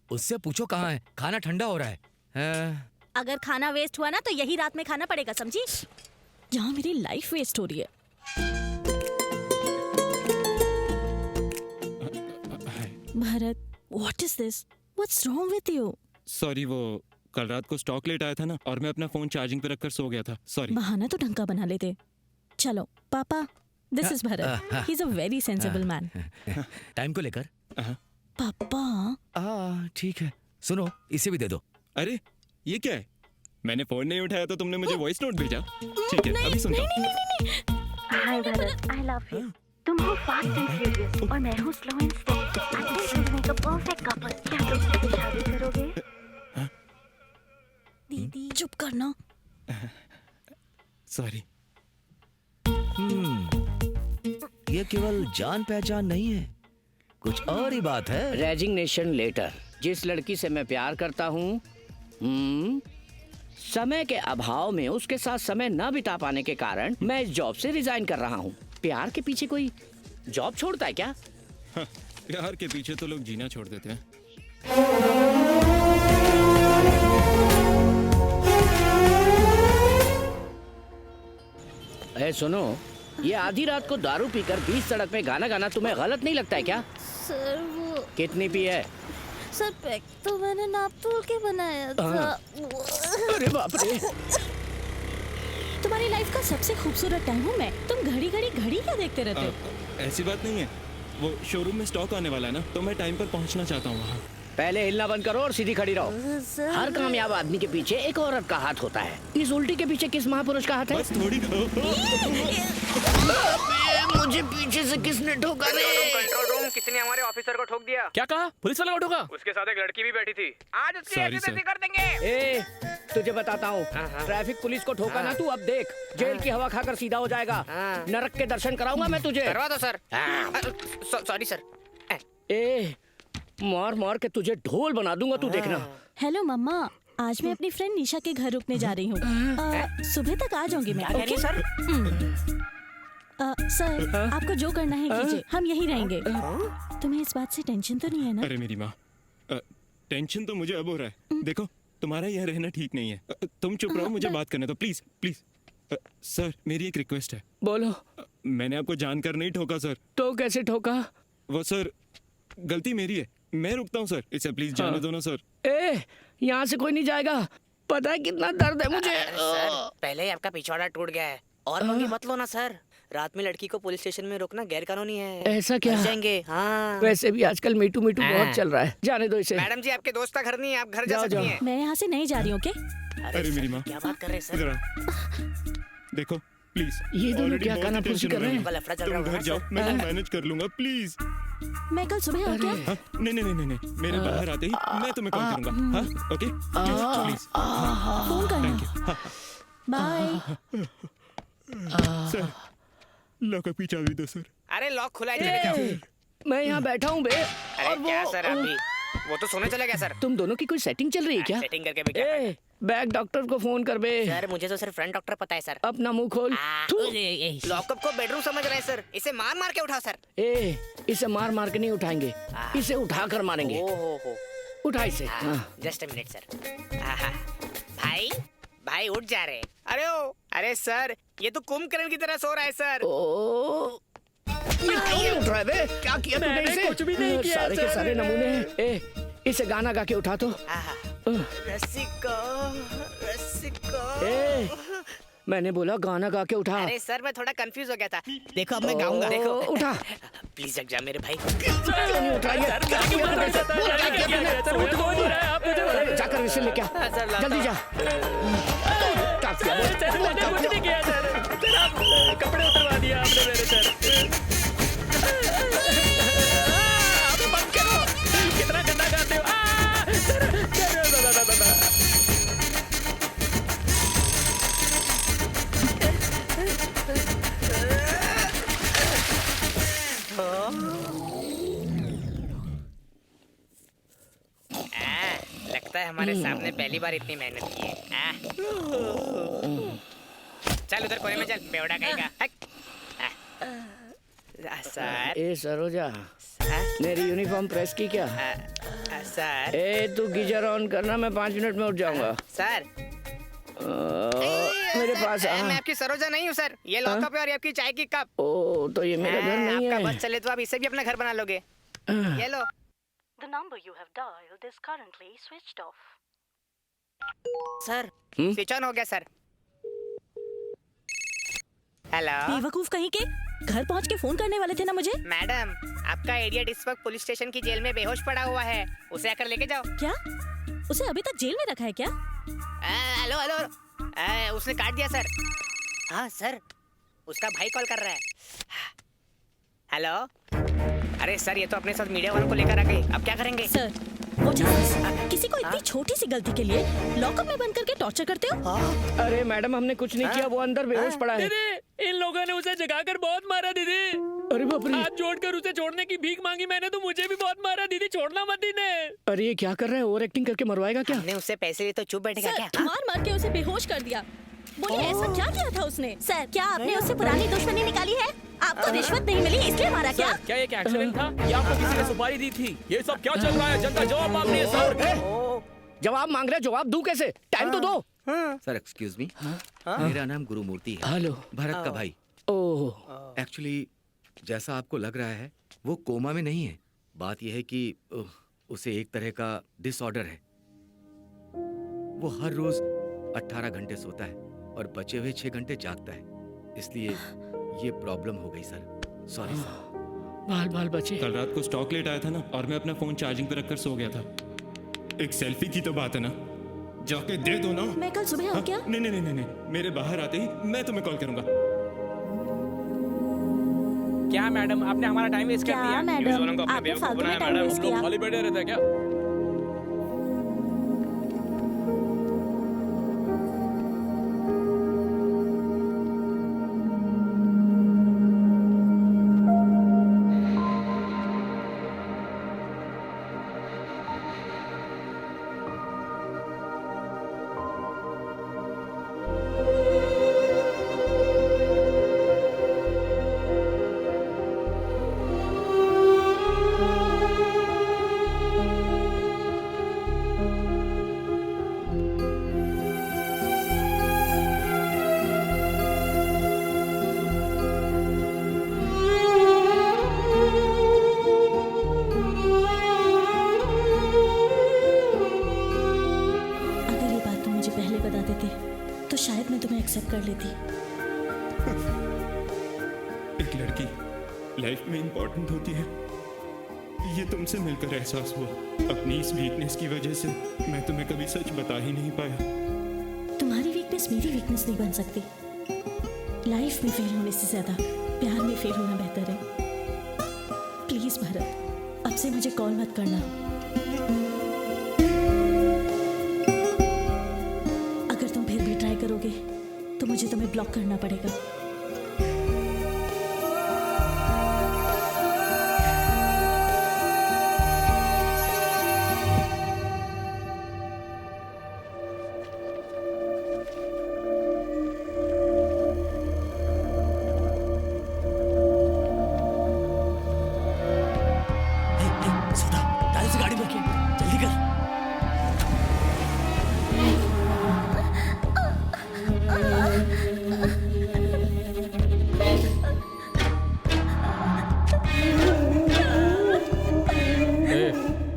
उससे पूछो कहाँ है, खाना ठंडा हो रहा है। अगर खाना वेस्ट हुआ ना तो यही रात में खाना पड़ेगा, समझी? जहाँ मेरी लाइफ वेस्ट हो रही है। Hi Bharat, what is this? What's wrong with you? Sorry, वो कल रात को स्टॉक लेट आया था ना, और मैं अपना फोन चार्जिंग पे रखकर सो गया था, सॉरी। बहाना तो ढंग का बना लेते। चलो पापा, this is Bharat, he is a very sensible man. Time को लेकर पापा ठीक है, सुनो इसे भी दे दो। अरे ये क्या है? मैंने फोन नहीं उठाया तो तुमने मुझे वॉइस नोट भेजा। ठीक है, अभी सुनता हूँ। Hi Bharat, I love you. तुम हो फास्ट एंड फ्यूरियस और मैं हूँ slow and steady. I think we make a perfect couple. क्या तुम मुझसे शादी करोगे? दीदी चुप करना। सॉरी। ये केवल जान पहचान नहीं है, कुछ और ही बात है। Resignation letter. जिस लड़की से मैं प्यार करता हूँ, समय के अभाव में उसके साथ समय न बिता पाने के कारण मैं इस जॉब से रिजाइन कर रहा हूँ। प्यार के पीछे कोई जॉब छोड़ता है क्या? प्यार के पीछे तो लोग जीना छोड़ देते हैं। ए सुनो, ये आधी रात को दारू पीकर बीच सड़क में गाना गाना तुम्हें गलत नहीं लगता है क्या? सर वो कितनी पी है? सर पैक तो मैंने नाप तोल के बनाया था। अरे बाप रे। तुम्हारी लाइफ का सबसे खूबसूरत टाइम हूँ मैं। तुम घड़ी क्या देखते रहते हो? ऐसी बात नहीं है, वो शोरूम में स्टॉक आने वाला है ना, तो मैं टाइम पर पहुंचना चाहता हूँ वहाँ। पहले हिलना बंद करो और सीधी खड़ी रहो। हर कामयाब आदमी के पीछे एक औरत का हाथ होता है। इस उल्टी के पीछे किस महापुरुष का हाथ है? बस थोड़ी मुझे पीछे से किसने ठोका रे? कंट्रोल रूम, किसी ने हमारे ऑफिसर को ठोक दिया। क्या कहा? पुलिस वाला को ठोका? उसके साथ एक लड़की भी बैठी थी। आज उसकी Sorry, ऐसी sir. कर देंगे। ए, तुझे बताता हूँ, ट्रैफिक पुलिस को ठोका ना तू, अब देख जेल की हवा खाकर सीधा हो जाएगा। नरक के दर्शन कराऊंगा मैं तुझे। करवा दो सर। Sorry sir. ए, मार मार के तुझे ढोल बना दूंगा, तू देखना। हेलो मम्मा, आज मैं अपनी फ्रेंड निशा के घर रुकने जा रही हूँ। सुबह तक आ जाऊंगी मैं। Okay sir? सर आपको जो करना है कीजिए, हम यहीं रहेंगे। तुम्हें इस बात से टेंशन तो नहीं है ना? अरे मेरी माँ, टेंशन तो मुझे अब हो रहा है। देखो तुम्हारा यह रहना ठीक नहीं है। तुम चुप रहो, मुझे बात करने दो प्लीज प्लीज। सर मेरी एक रिक्वेस्ट है। बोलो। मैंने आपको जानकर नहीं ठोका सर। तो कैसे ठोका? वो सर गलती मेरी है, मैं रुकता हूँ सर, इसे प्लीज जाने दो ना सर। ए, यहाँ से कोई नहीं जाएगा, पता है कितना दर्द है मुझे। सर पहले ही आपका पिछवाड़ा टूट गया है, और पंगे मत लो ना सर। रात में लड़की को पुलिस स्टेशन में रोकना गैर कानूनी है। ऐसा क्या? फंस जाएंगे। हाँ। वैसे भी आजकल मीटू बहुत चल रहा है, जाने दो इसे। मैडम जी आपके दोस्त का घर नहीं है, आप घर जा सकती हैं। मैं यहाँ से नहीं जा रही हूँ। अरे मेरी माँ, क्या बात कर रहे हैं सर? देखो प्लीज। ये दोनों क्या कानाफूसी कर रहे हैं? तुम घर जाओ, मैं मैनेज कर लूंगा प्लीज। मैं कल सुबह आ गया। नहीं नहीं नहीं नहीं, मेरे बाहर आते ही मैं तुम्हें कॉल करूंगा। हाँ ओके प्लीज, फोन करना। बाय। सर लॉक का पीछा भी दो सर। अरे लॉक खुला है। मैं यहाँ बैठा हूँ बे। अरे क्या सर अभी, वो तो सोने चला गया सर। तुम दोनों की कोई सेटिंग चल रही है क्या? सेटिंग करके भी क्या? बैग डॉक्टर को फोन कर बे। सर मुझे तो सिर्फ फ्रंट डॉक्टर पता है सर। अपना मुंह खोल। लॉकअप को बेडरूम समझ रहे हैं सर, इसे मार मार के उठा सर। ए, इसे मार मार के नहीं उठाएंगे, इसे उठा कर मारेंगे। उठा इसे। Just a minute sir. भाई भाई उठ जा रहे। अरे सर ये तो कुंभकर्ण की तरह सो रहा है सर। ये क्यों उठ रहा है बे? क्या किया तूने इसे? कुछ भी नहीं किया सारे के सर। सारे नमूने हैं। ए, इसे गाना गा के उठा तो। रसिको रसिको। ए, मैंने बोला गाना गा के उठा। अरे सर मैं थोड़ा कंफ्यूज हो गया था। देखो अब मैं गाऊंगा। देखो उठा। प्लीज जग जा मेरे भाई। क्यों नहीं उठा? जाकर इसे लेके आ, जल्दी जा। कपड़े उतरवा दिया आपने मेरे सर। बंद करो, कितना गंदा गाते हो। लगता है हमारे सामने पहली बार इतनी मेहनत की है। चल उधर कोने में चल, बेवड़ा कहीं का। सर ए सरोजा, मेरी यूनिफॉर्म प्रेस की क्या? सर ए तू गीजर ऑन करना, मैं 5 मिनट में उठ जाऊंगा। सर मेरे पास मैं आपकी सरोजा नहीं हूँ सर, ये लॉकअप है और ये आपकी चाय की कप। ओ तो ये मेरा घर नहीं है। आपका बस चले तो आप इसे भी अपना घर बना लोगे। ये लो। The number you have dialed is currently switched off. Sir switch on हो गया सर। हेलो बेवकूफ कहीं के, घर पहुंच के फोन करने वाले थे ना मुझे। मैडम, आपका इडियट इस वक्त पुलिस स्टेशन की जेल में बेहोश पड़ा हुआ है, उसे आकर लेके जाओ। क्या? उसे अभी तक जेल में रखा है क्या? हेलो हेलो, उसने काट दिया सर। हाँ सर, उसका भाई कॉल कर रहा है। हेलो, अरे सर ये तो अपने साथ मीडिया वालों को लेकर आ गई, अब क्या करेंगे? सर वो किसी को इतनी छोटी सी गलती के लिए लॉकअप में बंद करके टॉर्चर करते हो? अरे मैडम हमने कुछ नहीं किया, वो अंदर बेहोश पड़ा है। दीदी, इन लोगों ने उसे जगाकर बहुत मारा दीदी। अरे बाप रे, हाथ जोड़कर उसे छोड़ने की भीख मांगी मैंने, तो मुझे भी बहुत मारा दीदी, छोड़ना मत इन्हें। अरे ये क्या कर रहा है, ओवर एक्टिंग करके मरवाएगा क्या? हमने उससे पैसे लिए तो चुप बैठेगा क्या? मार मार के उसे बेहोश कर दिया। बोलिए ऐसा क्या किया था उसने? सर क्या आपने उससे पुरानी दुश्मनी निकाली है? आपको रिश्वत नहीं मिली इसलिए मारा क्या? क्या ये एक्सीडेंट था या आपको किसी ने सुपारी दी थी? ये सब क्या चल रहा है? जनता जवाब मांग रही है सर। जवाब मांग रहे, जवाब दूं कैसे? टाइम तो दो। सर एक्सक्यूज मी, मेरा नाम गुरुमूर्ति है। हेलो, भरत का भाई। ओह, एक्चुअली जैसा आपको लग रहा है वो कोमा में नहीं है। बात यह है कि उसे एक तरह का डिसऑर्डर है। वो हर रोज 18 घंटे सोता है और बचे हुए 6 घंटे जागता है, इसलिए ये प्रॉब्लम हो गई सर। Sorry sir. बाल बाल बचे। कल रात को स्टॉक लेट आया था ना, और मैं अपना फोन चार्जिंग पे रखकर सो गया था। एक सेल्फी की तो बात है ना, जाके दे दो ना। मैं कल सुबह आऊं क्या? नहीं नहीं नहीं नहीं, मेरे बाहर आते ही मैं तुम्हें कॉल करूंगा। क्या मैडम, आपने हमारा टाइम वेस्ट कर दिया। मैडम, आपने फालतू में टाइम वेस्ट किया। खाली बैठे रहते हैं क्या? कर लेती। एक लड़की लाइफ में इंपॉर्टेंट होती है, ये तुमसे मिलकर एहसास हुआ। अपनी इस वीकनेस की वजह से मैं तुम्हें कभी सच बता ही नहीं पाया। तुम्हारी वीकनेस मेरी वीकनेस नहीं बन सकती। लाइफ में फेल होने से ज्यादा प्यार में फेल होना बेहतर है। प्लीज भरत, अब से मुझे कॉल मत करना। अगर तुम फिर भी ट्राई करोगे तो मुझे तुम्हें ब्लॉक करना पड़ेगा।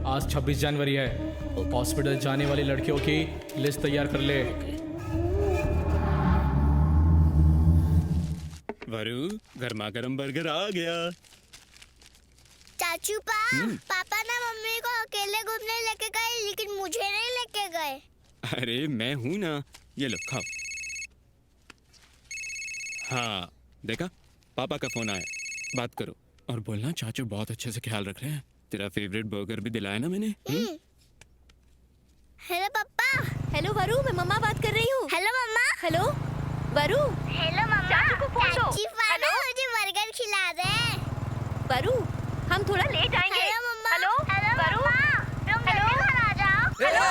आज 26 जनवरी है, हॉस्पिटल जाने वाली लड़कियों की लिस्ट तैयार कर ले। वरु, गर्मा गर्म बर्गर आ गया। चाचू पापा ना मम्मी को अकेले घूमने लेके गए, लेकिन मुझे नहीं लेके गए। अरे मैं हूं ना, ये लो खाओ। हाँ देखा, पापा का फोन आया, बात करो और बोलना चाचू बहुत अच्छे से ख्याल रख रहे हैं। तेरा फेवरेट बर्गर भी दिलाया ना मैंने। हेलो पापा। हेलो वरु, मैं मम्मा बात कर रही हूँ। हेलो मम्मा। हेलो वरु। हेलो मम्मा। चाचू को फोन दो। हेलो, मुझे बर्गर खिला दे। वरु, हम थोड़ा लेट आएंगे। हेलो मम्मा। हेलो वरु। तुम जल्दी घर आ जाओ। हेलो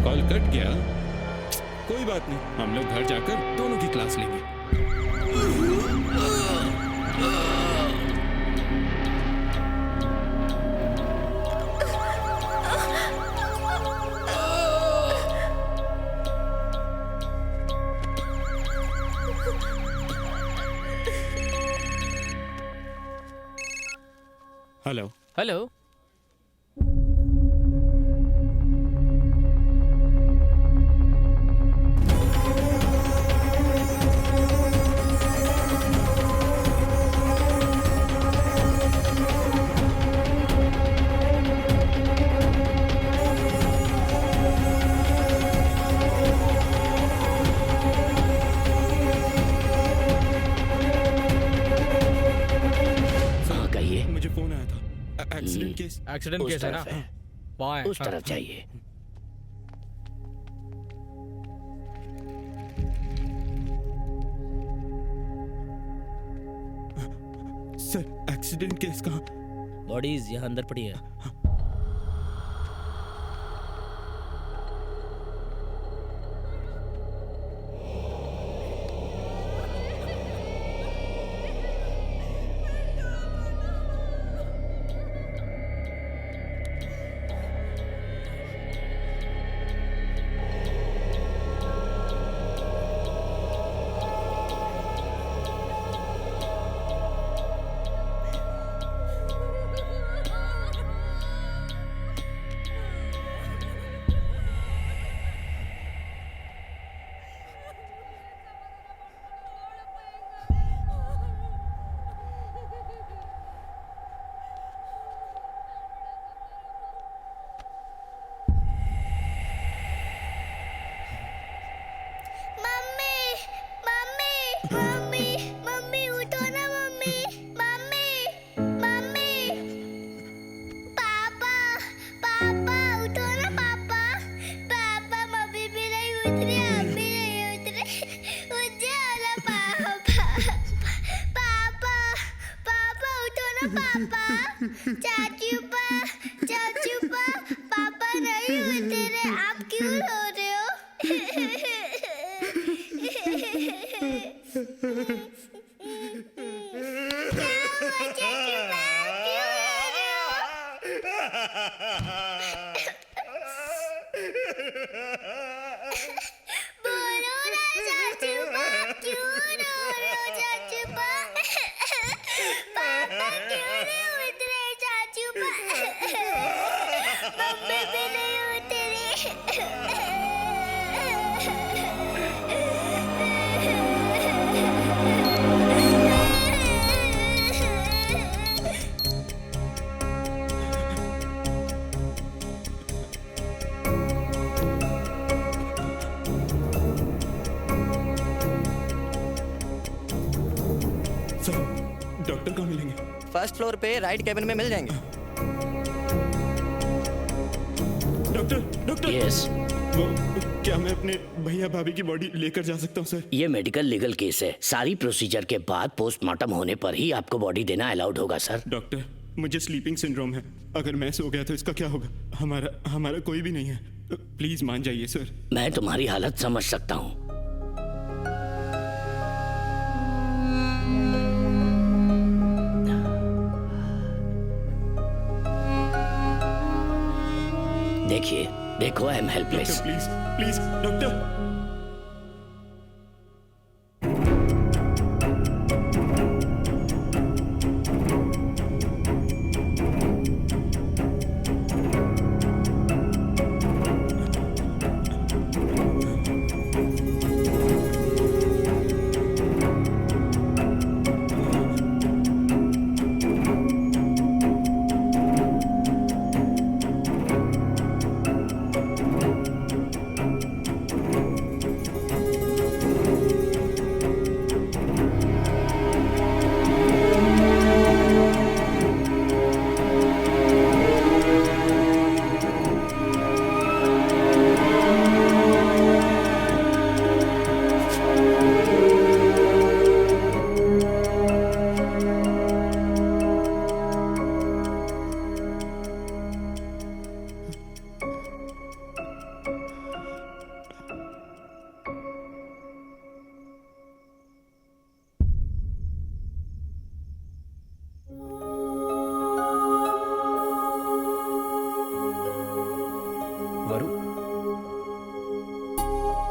कॉल कट गया, कोई बात नहीं, हम लोग घर जाकर दोनों की क्लास लेंगे। Hello hello. मुझे फोन आया था। Accident case. एक्सीडेंट केस है ना? वहाँ है। उस तरफ जाइए। सर एक्सीडेंट केस कहाँ? बॉडीज यहाँ अंदर पड़ी है। डॉक्टर कहाँ मिलेंगे? फर्स्ट फ्लोर पे राइट कैबिन में मिल जाएंगे। Doctor yes. क्या मैं अपने भैया भाभी की बॉडी लेकर जा सकता हूँ सर? ये मेडिकल लीगल केस है। सारी प्रोसीजर के बाद पोस्टमार्टम होने पर ही आपको बॉडी देना अलाउड होगा सर। डॉक्टर मुझे स्लीपिंग सिंड्रोम है, अगर मैं सो गया तो इसका क्या होगा? हमारा कोई भी नहीं है, प्लीज मान जाइए सर। मैं तुम्हारी हालत समझ सकता हूँ। देखिए, देखो I am helpless. Please please doctor.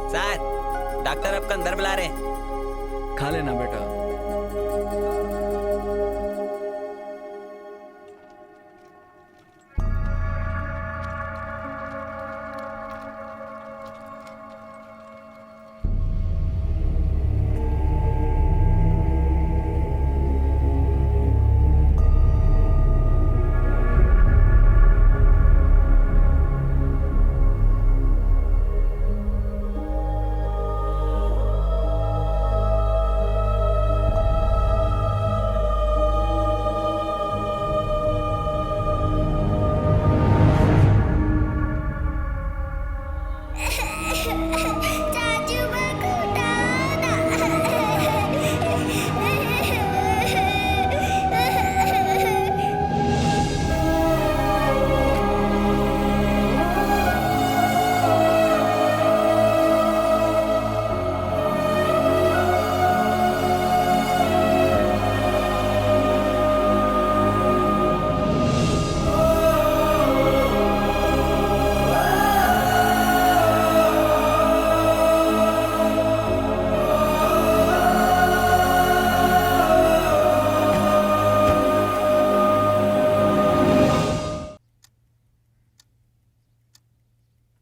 Sir doctor आपका अंदर बुला रहे हैं। खा लेना बेटा।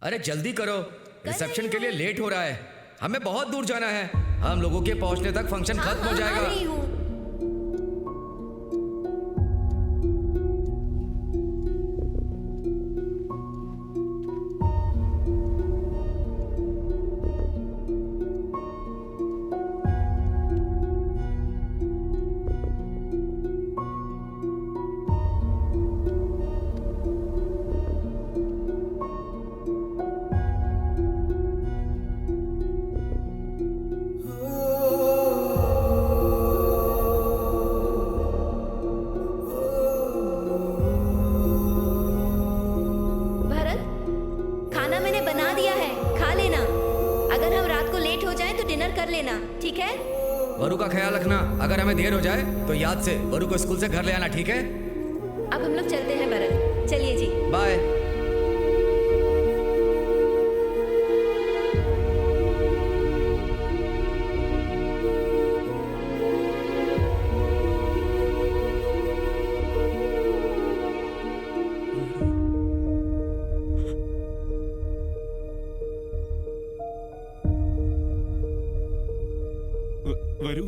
अरे जल्दी करो, रिसेप्शन के लिए लेट हो रहा है। हमें बहुत दूर जाना है। हम लोगों के पहुंचने तक फंक्शन खत्म हो जाएगा। ठीक है? वरु का ख्याल रखना। अगर हमें देर हो जाए तो याद से वरु को स्कूल से घर ले आना, ठीक है? अब हम लोग चलते हैं भरत। चलिए जी। बाय। वरु,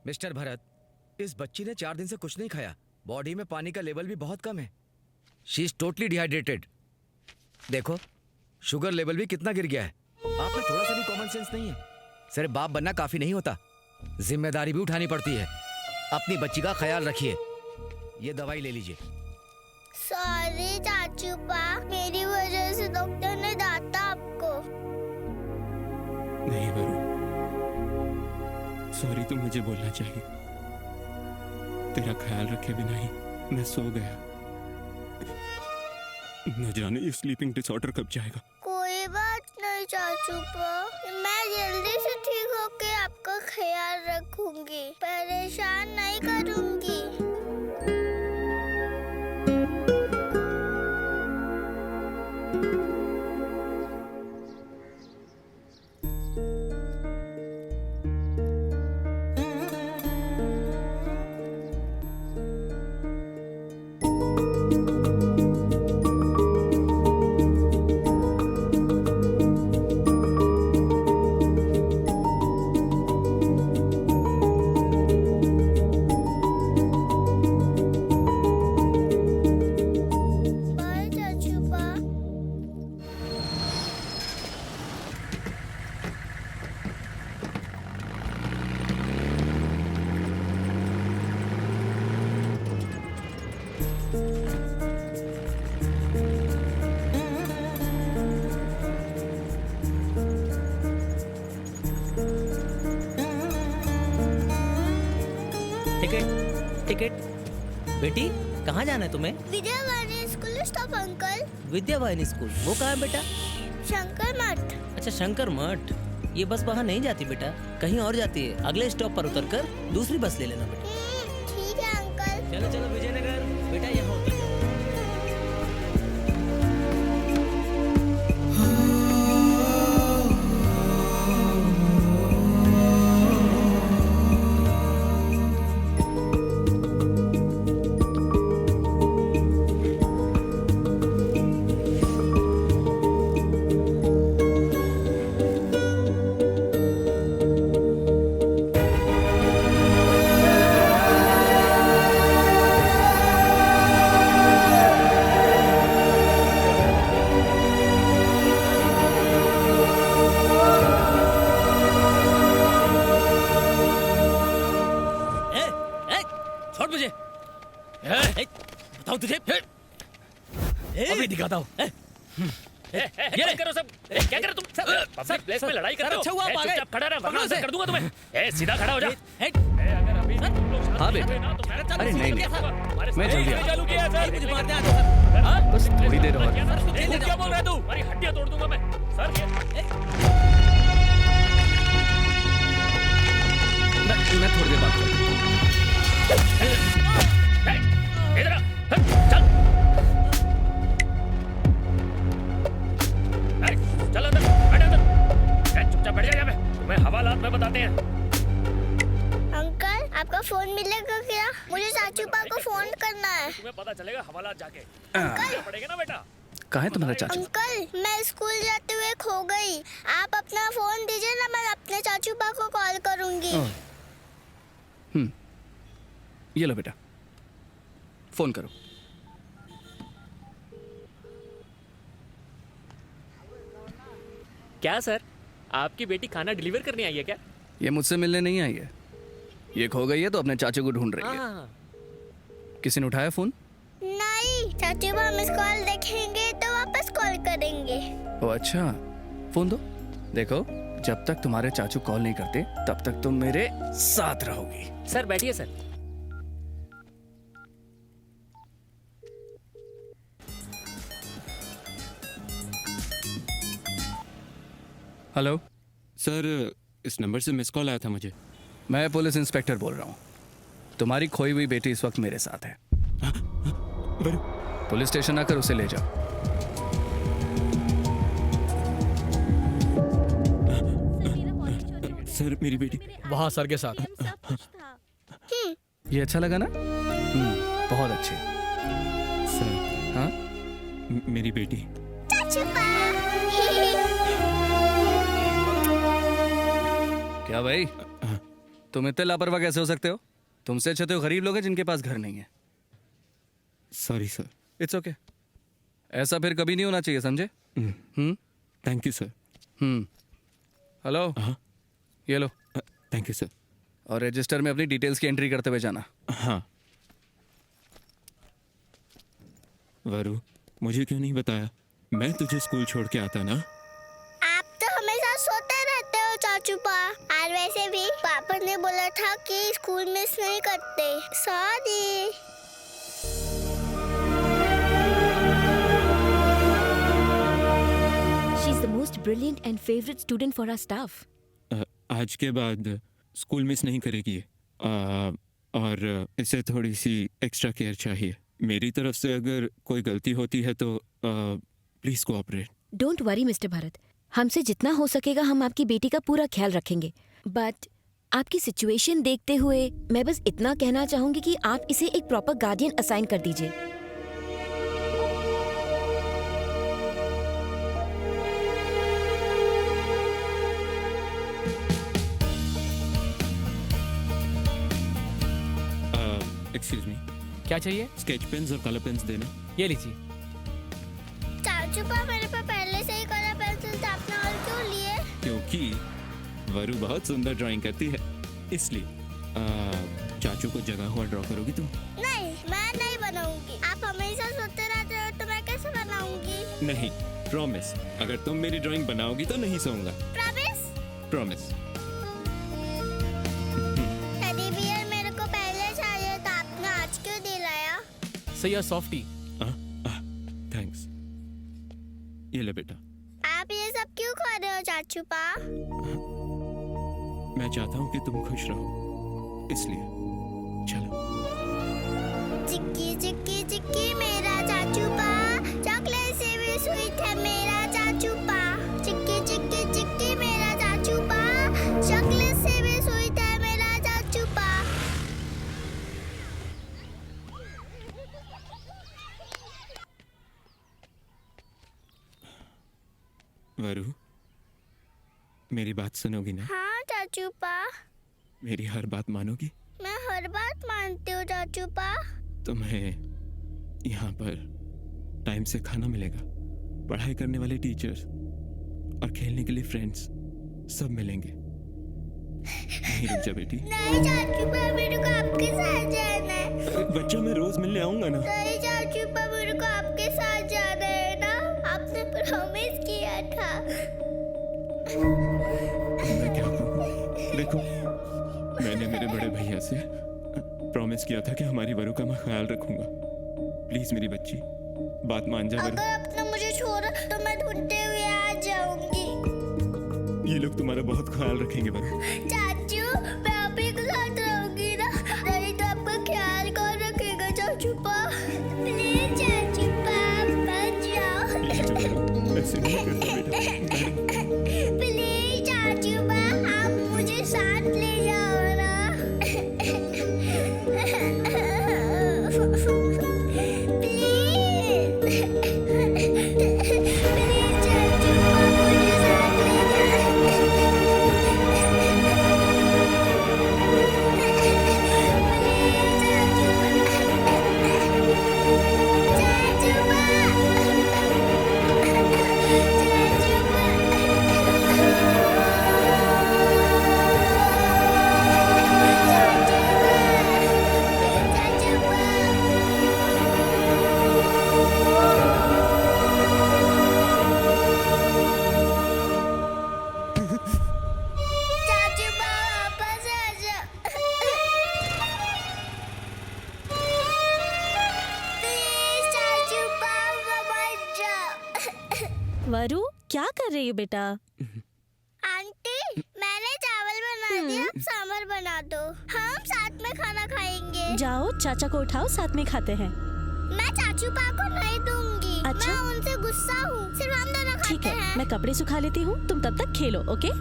मिस्टर भरत, इस बच्ची ने 4 दिन से कुछ नहीं खाया। बॉडी में पानी का लेवल भी बहुत कम है। She is totally dehydrated. देखो, शुगर लेवल भी कितना गिर गया है। आप में थोड़ा सा भी कॉमन सेंस नहीं है। सिर्फ बाप बनना काफी नहीं होता, जिम्मेदारी भी उठानी पड़ती है। अपनी बच्ची का ख्याल रखिए। ये दवाई ले लीजिए। सॉरी चाचू पा, मेरी वजह से डॉक्टर ने डांटा आपको। नहीं वरु, सॉरी तो मुझे बोलना चाहिए। तेरा ख्याल रखे बिना ही मैं सो गया। न जाने ये स्लीपिंग डिसऑर्डर कब जाएगा। कोई बात नहीं चाचू पा, मैं जल्दी से ठीक होके आपका ख्याल रखूंगी, परेशान नहीं करूंगी। टिकट। बेटी, कहाँ जाना है तुम्हें? Vidyavahini school stop uncle. Vidyavahini school, वो कहाँ है बेटा? शंकर मठ। अच्छा, शंकर मठ। ये बस वहाँ नहीं जाती बेटा, कहीं और जाती है। अगले स्टॉप पर उतरकर दूसरी बस ले लेना बेटा। ठीक है अंकल। चलो चलो विजयनगर, बेटा यहाँ उतर जाओ। बताओ तुझे, अभी दिखाता हूँ। ये करो सब। क्या कर रहे तुम? पब्लिक प्लेस में लड़ाई कर रहे हो? अच्छा हुआ आप आ गए। चुपचाप खड़ा रह, वरना पकड़ो ऐसे उसे। कर दूंगा तुम्हें। सीधा खड़ा हो जा। अगर अभी तुम लोग हाँ बेटे। अरे नहीं नहीं, मैं जल्दी आ चालू किया सर। मुझे मारने आ जाओ सर। बस थोड़ी देर और। क्या बोल रहा है तू? हमारी हड्डियां तोड़ दूंगा मैं सर। मैं थोड़ी देर बात करूँ। इधर आ, चल चल अंदर, बैठ अंदर। चुपचाप बैठ जा यहाँ पे, तुम्हें हवालात में बताते हैं। अंकल आपका फोन मिलेगा क्या? मुझे चाचू पा को फोन करना है। तुम्हें पता चलेगा हवालात जाके। अंकल पड़ेगा ना बेटा। कहाँ है तुम्हारा चाचू? अंकल मैं स्कूल जाते हुए खो गई। आप अपना फोन दीजिए ना, मैं अपने चाचू पा को कॉल करूंगी। ये लो बेटा, फोन करो। क्या सर, आपकी बेटी खाना डिलीवर करने आई है क्या? ये मुझसे मिलने नहीं आई है, ये खो गई है तो अपने चाचू को ढूंढ रही है। किसी ने उठाया फोन? नहीं, चाचू पा मिस कॉल देखेंगे तो वापस कॉल करेंगे। ओ अच्छा, फोन दो। देखो, जब तक तुम्हारे चाचू कॉल नहीं करते तब तक तुम मेरे साथ रहोगी। सर बैठिए सर। हेलो सर, इस नंबर से मिस कॉल आया था मुझे। मैं पुलिस इंस्पेक्टर बोल रहा हूँ। तुम्हारी खोई हुई बेटी इस वक्त मेरे साथ है। पुलिस स्टेशन आकर उसे ले जाओ। सर मेरी बेटी वहाँ सर के साथ। ये अच्छा लगा ना? बहुत अच्छे। सर हाँ, मेरी बेटी। चाचू पा। क्या भाई, तुम इतने लापरवाह कैसे हो सकते हो? तुमसे अच्छे तो गरीब लोग हैं जिनके पास घर नहीं है। Sorry sir. It's okay. ऐसा फिर कभी नहीं होना चाहिए, समझे? Thank you sir. हेलो, ये लो। Thank you sir. और रजिस्टर में अपनी डिटेल्स की एंट्री करते हुए जाना। हाँ। वरु, मुझे क्यों नहीं बताया? मैं तुझे स्कूल छोड़ के आता ना। आप तो हमेशा सोते रहते हो चाचू पा। और वैसे भी पापा ने बोला था कि स्कूल मिस नहीं करते। Sorry. She is the most brilliant and favorite student for our staff. आज के बाद स्कूल मिस नहीं करेगी और इसे थोड़ी सी एक्स्ट्रा केयर चाहिए मेरी तरफ से। अगर कोई गलती होती है तो please cooperate. Don't worry mister Bharat, हमसे जितना हो सकेगा हम आपकी बेटी का पूरा ख्याल रखेंगे। बट आपकी सिचुएशन देखते हुए मैं बस इतना कहना चाहूंगी कि आप इसे एक प्रॉपर गार्डियन असाइन कर दीजिए। एक्सक्यूज मी, क्या चाहिए? स्केच पेन्स और कलर पेन्स देना। ये लीजिए। चाचू पा मेरे पास पहले से ही कलर पेंसिल था, आपने और क्यों लिए? क्योंकि वरु बहुत सुंदर ड्राइंग करती है, इसलिए चाचू को जगह हुआ ड्रॉ करोगी तुम? नहीं, मैं नहीं बनाऊंगी। आप हमेशा सोते रहते हो तो मैं कैसे बनाऊंगी? नहीं, प्रॉमिस। अगर तुम मेरी ड्राइंग बनाओगी तो नहीं सोऊंगा। प्रॉमिस? प्रॉमिस। टेडी बियर मेरे को पहले चाहिए था, आपने आज क्यों दिलाया? सही है, सॉफ्टी। थैंक्स। ये ले बेटा। आप ये सब क्यों खा रहे हो चाचू पा? मैं चाहता हूँ कि तुम खुश रहो, इसलिए। चलो। चिक्की चिक्की चिक्की मेरा चाचू पा, चॉकलेट से भी स्वीट है मेरा चाचू पा। चिक्की चिक्की चिक्की मेरा चाचू पा, चॉकलेट से भी स्वीट है मेरा चाचू पा। वरु, मेरी बात सुनोगी ना? हाँ चाचू पा। मेरी हर बात मानोगी? मैं हर बात मानती हूँ चाचू पा। तुम्हें यहाँ पर टाइम से खाना मिलेगा, पढ़ाई करने वाले टीचर्स और खेलने के लिए फ्रेंड्स सब मिलेंगे। नहीं रुक जा बेटी। नहीं चाचू पा, मेरे को आपके साथ जाना है। बच्चा, मैं रोज मिलने आऊंगा ना। नहीं चाचू पा, मेरे को आपके साथ जाना है ना। आपने प्रॉमिस था। मैं क्या करूं? देखो, मैंने मेरे बड़े भैया से प्रॉमिस किया था कि हमारी वरु का मैं ख्याल रखूंगा। प्लीज मेरी बच्ची, बात मान जा वरु। अगर आपने मुझे छोड़ा तो मैं ढूंढते हुए आ जाऊंगी। ये लोग तुम्हारा बहुत ख्याल रखेंगे वरु। चाचू, मैं आप ही के साथ रहूंगी ना? नहीं तो आपका ख्याल कौन रखेगा चाचू पा? प्लीज चाचू पा, मत जाओ। ऐसे नहीं करता बेटा। प्लीज चाचू पा, आप मुझे साथ ले जाओ ना। वरु, क्या कर रही हो बेटा? आंटी, मैंने चावल बना दिया, आप सांभर बना दो। हम साथ में खाना खाएंगे। जाओ, चाचा को उठाओ, साथ में खाते हैं। मैं चाचू पा को नहीं दूंगी। अच्छा? मैं उनसे गुस्सा हूँ। सिर्फ हम दोनों खाते ठीक है, हैं। मैं कपड़े सुखा लेती हूँ, तुम तब तक खेलो, ओके?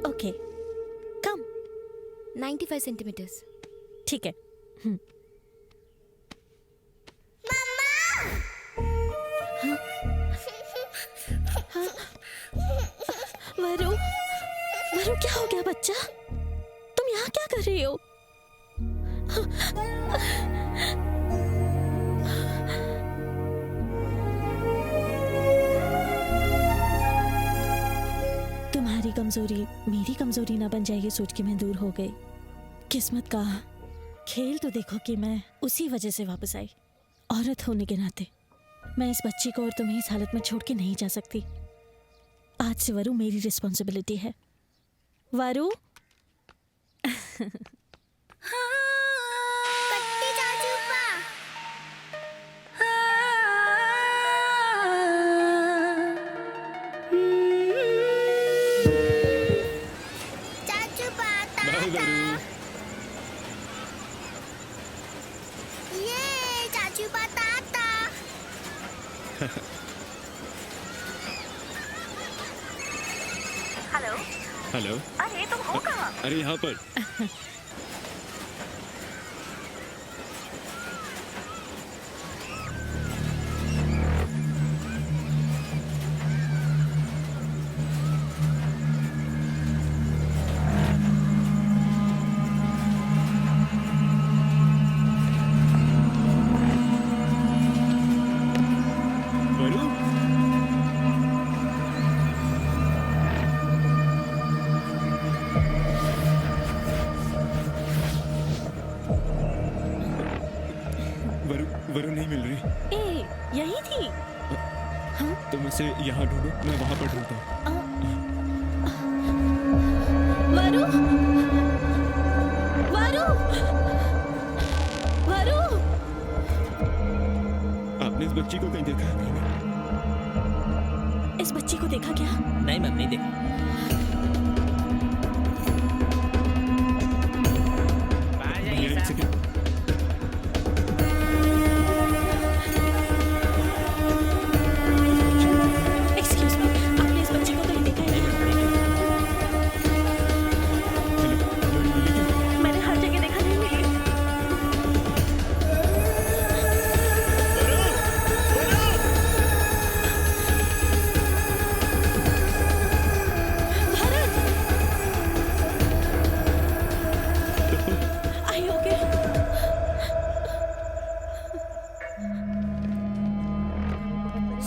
ओके, कम 95 सेंटीमीटर्स। ठीक है। वरु, वरु क्या हो गया बच्चा? तुम यहाँ क्या कर रही हो? तुम्हारी कमजोरी मेरी कमजोरी ना बन जाए, ये सोच के मैं दूर हो गई। किस्मत का खेल तो देखो कि मैं उसी वजह से वापस आई। औरत होने के नाते मैं इस बच्ची को और तुम्हें इस हालत में छोड़ के नहीं जा सकती। आज से वरु मेरी रिस्पॉन्सिबिलिटी है। वरु कट्टी चाचू पा। चाचू पा, ताता। ये चाचू पा, ताता। हेलो। हेलो। अरे तुम हो कहाँ? अरे यहाँ पर। वरु नहीं मिल रही। ए, यही थी। तुम उसे यहाँ ढूंढो, मैं वहाँ पर ढूंढता हूँ। वरु, वरु, वरु, आपने इस बच्ची को कहीं देखा? इस बच्ची को देखा क्या? नहीं मैम, नहीं देखा। एक सेकंड। एक्सक्यूज मी, आपने इस बच्ची को कहीं देखा है? मैंने हर जगह देखा, नहीं मिली।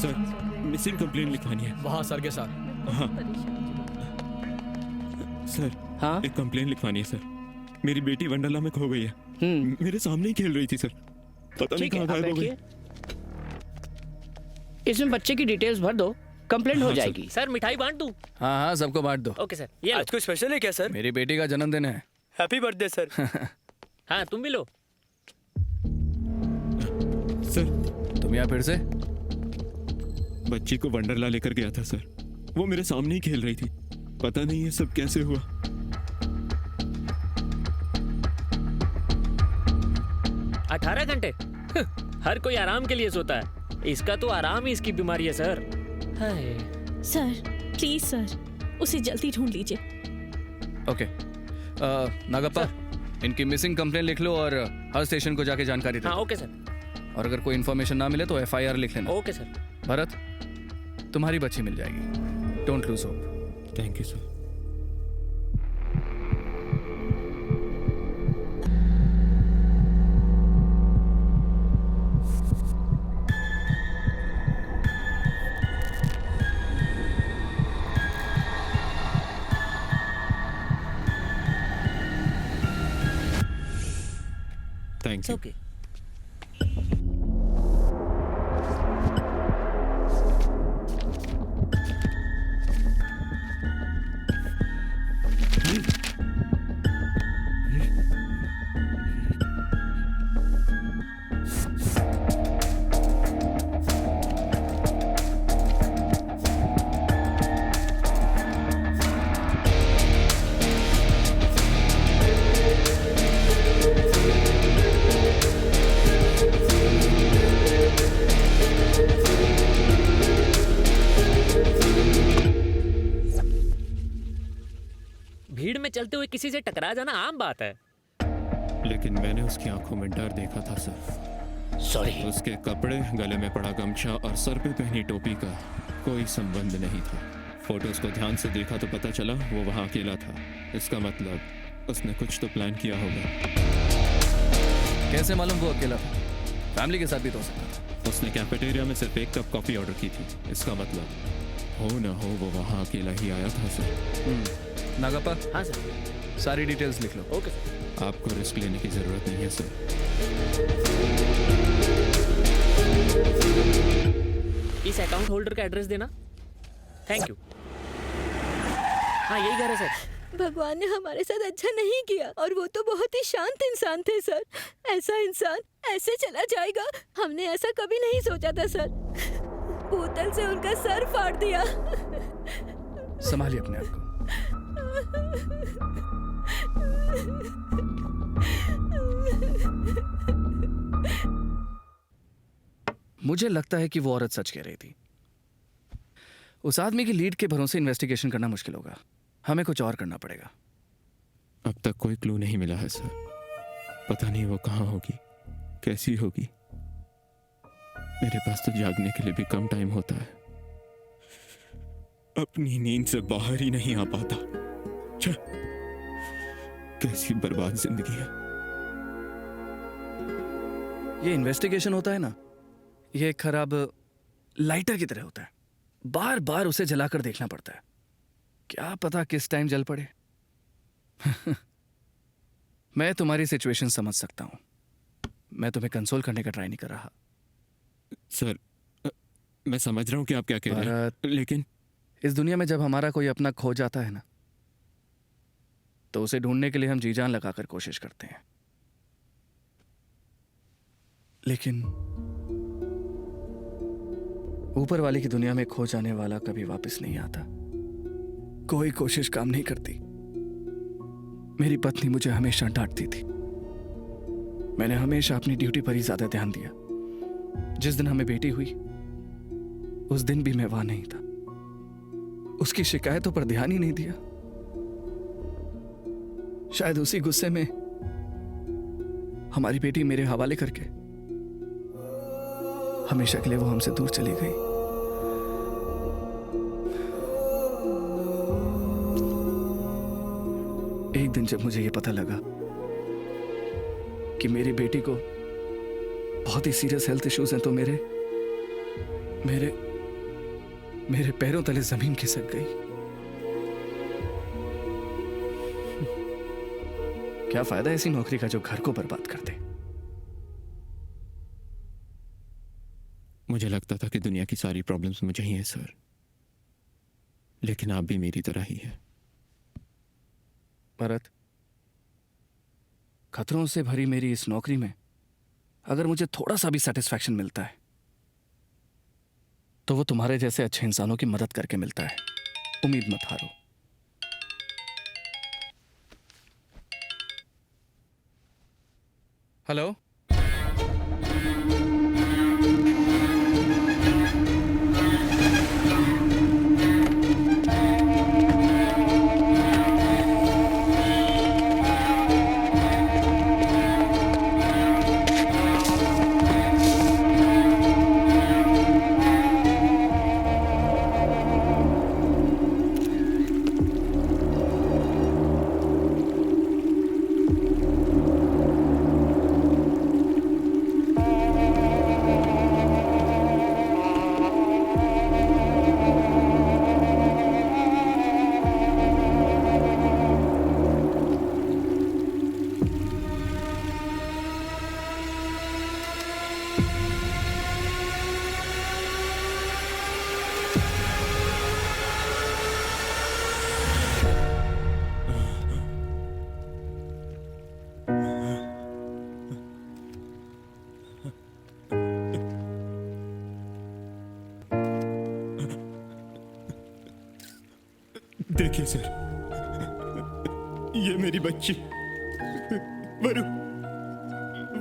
सर, मिसिंग कंप्लेंट लिखवानी है। वहाँ सर के साथ। हाँ। सर हाँ एक कंप्लेन लिखवानी है सर। मेरी बेटी वंडरला में खो गई है। मेरे सामने ही खेल रही थी सर, पता नहीं ठीक है, कहाँ आप गायब हो गई। बैठिए। इसमें बच्चे की डिटेल्स भर दो, कंप्लेंट हो हाँ, सर। जाएगी। सर मिठाई बांट दूं? हाँ हाँ सबको बांट दो। ओके सर, ये लो। आज कोई स्पेशल है क्या सर? मेरी बेटी का जन्मदिन है। Happy birthday sir. हाँ तुम भी लो। सर तुम यहाँ फिर से? बच्ची को वंडरला लेकर गया था सर, वो मेरे सामने ही खेल रही थी। पता नहीं ये सब कैसे हुआ। 18 घंटे हर कोई आराम के लिए सोता है, इसका तो आराम ही इसकी बीमारी है sir. Hi sir please sir, उसे जल्दी ढूंढ लीजिए। ओके नागप्पा, इनकी मिसिंग कंप्लेन लिख लो और हर स्टेशन को जाके जानकारी दो। हाँ ओके सर। और अगर कोई इन्फॉर्मेशन ना मिले तो FIR लिख लेना। Okay sir. भरत, तुम्हारी बच्ची मिल जाएगी, don't lose hope. Thank you sir. Thank you. Okay भीड़ में चलते हुए किसी से टकरा जाना आम बात है। लेकिन मैंने उसकी आंखों में डर देखा था सर। सॉरी। उसके कपड़े, गले में पड़ा गमछा और सर पे पहनी टोपी का कोई संबंध नहीं था। फोटोज को ध्यान से देखा तो पता चला वो वहाँ अकेला था। इसका मतलब उसने कुछ तो प्लान किया होगा। कैसे मालूम वो अकेला था? फैमिली के साथ भी तो हो सकता था। उसने कैफेटेरिया में सिर्फ 1 कप कॉफी ऑर्डर की थी। इसका मतलब हो ना हो वो वहाँ अकेला ही आया था सर। नागप्पा, हाँ सर। सारी डिटेल्स लिख लो। Okay sir. आपको रिस्क लेने की जरूरत नहीं है सर। इस अकाउंट होल्डर का एड्रेस देना। Thank you. हाँ यही घर है सर। भगवान ने हमारे साथ अच्छा नहीं किया और वो तो बहुत ही शांत इंसान थे सर। ऐसा इंसान ऐसे चला जाएगा, हमने ऐसा कभी नहीं सोचा था सर। बोतल से उनका सर फाड़ दिया। संभालिए अपने आप को। मुझे लगता है कि वो औरत सच कह रही थी। उस आदमी की लीड के भरोसे इन्वेस्टिगेशन करना मुश्किल होगा। हमें कुछ और करना पड़ेगा। अब तक कोई क्लू नहीं मिला है सर। पता नहीं वो कहाँ होगी, कैसी होगी। मेरे पास तो जागने के लिए भी कम टाइम होता है। अपनी नींद से बाहर ही नहीं आ पाता। छे, कैसी बर्बाद जिंदगी है। ये इन्वेस्टिगेशन होता है ना, ये एक खराब लाइटर की तरह होता है। बार बार उसे जलाकर देखना पड़ता है। क्या पता किस टाइम जल पड़े। मैं तुम्हारी सिचुएशन समझ सकता हूं। मैं तुम्हें कंसोल करने का ट्राई नहीं कर रहा। सर मैं समझ रहा हूं कि आप क्या कह रहे हैं, लेकिन इस दुनिया में जब हमारा कोई अपना खो जाता है ना, तो उसे ढूंढने के लिए हम जी जान लगाकर कोशिश करते हैं। लेकिन ऊपर वाले की दुनिया में खो जाने वाला कभी वापस नहीं आता। कोई कोशिश काम नहीं करती। मेरी पत्नी मुझे हमेशा डांटती थी। मैंने हमेशा अपनी ड्यूटी पर ही ज्यादा ध्यान दिया। जिस दिन हमें बेटी हुई उस दिन भी मैं वहां नहीं था। उसकी शिकायतों पर ध्यान ही नहीं दिया। शायद उसी गुस्से में हमारी बेटी मेरे हवाले करके हमेशा के लिए वो हमसे दूर चली गई। एक दिन जब मुझे ये पता लगा कि मेरी बेटी को बहुत ही सीरियस हेल्थ इश्यूज हैं, तो मेरे पैरों तले जमीन खिसक गई। क्या फायदा ऐसी नौकरी का जो घर को बर्बाद कर दे। मुझे लगता था कि दुनिया की सारी प्रॉब्लम्स मुझे ही हैं सर, लेकिन आप भी मेरी तरह ही हैं। भरत, खतरों से भरी मेरी इस नौकरी में अगर मुझे थोड़ा सा भी सेटिस्फैक्शन मिलता है तो वो तुम्हारे जैसे अच्छे इंसानों की मदद करके मिलता है। उम्मीद मत हारो। हेलो, देखिए सर, ये मेरी बच्ची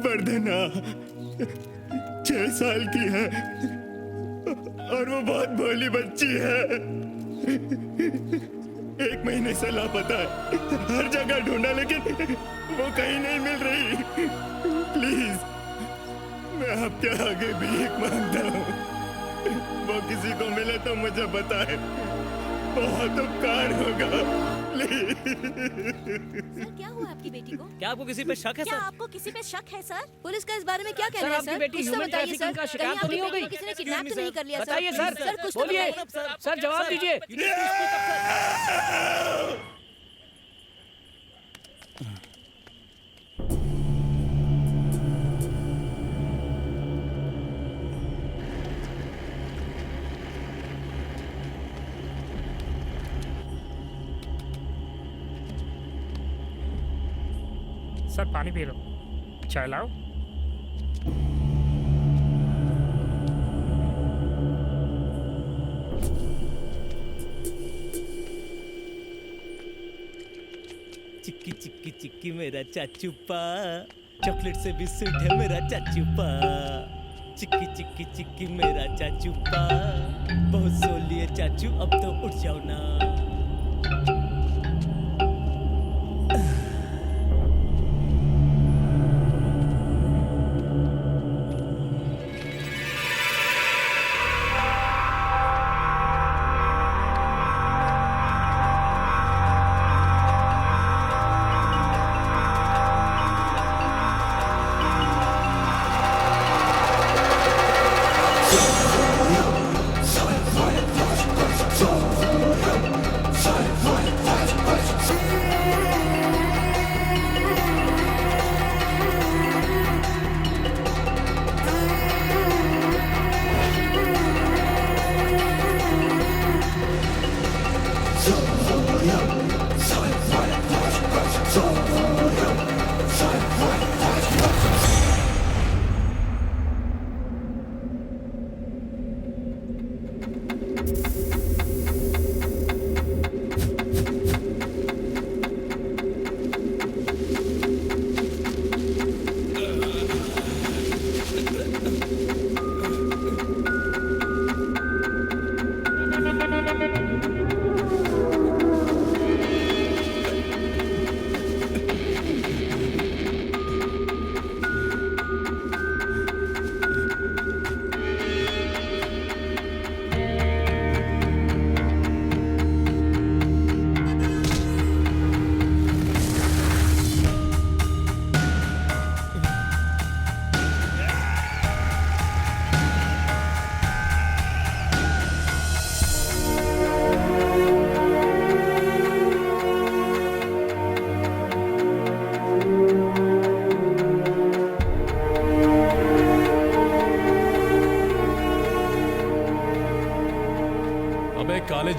वर्धना 6 साल की है और वो बहुत भोली बच्ची है। 1 महीने से लापता है, हर जगह ढूंढा लेकिन वो कहीं नहीं मिल रही। प्लीज, मैं आपके आगे भीख मांगता हूँ, वो किसी को मिले तो मुझे बताए, बहुत उपकार होगा। सर, क्या हुआ आपकी बेटी को? क्या आपको किसी पे शक है क्या सर? आपको किसी पे शक है सर? पुलिस का इस बारे में क्या कहना है आपकी सर? बेटी कुछ तो ह्यूमन बताइए ट्रैफिकिंग सर। का शिकार कहीं तो नहीं हो आपकी गई? बेटी को किसी ने किडनैप तो नहीं कर लिया सर? बताइए सर, सर कुछ तो बोलिए बताइए। सर, जवाब दीजिए। सर पानी पी लो, चाय लाओ। चिक्की चिक्की चिक्की मेरा चाचूपा, चॉकलेट से भी स्वीट है मेरा चाचूपा। चिक्की चिक्की चिक्की मेरा चाचूपा, बहुत सो लिए चाचू, अब तो उठ जाओ ना।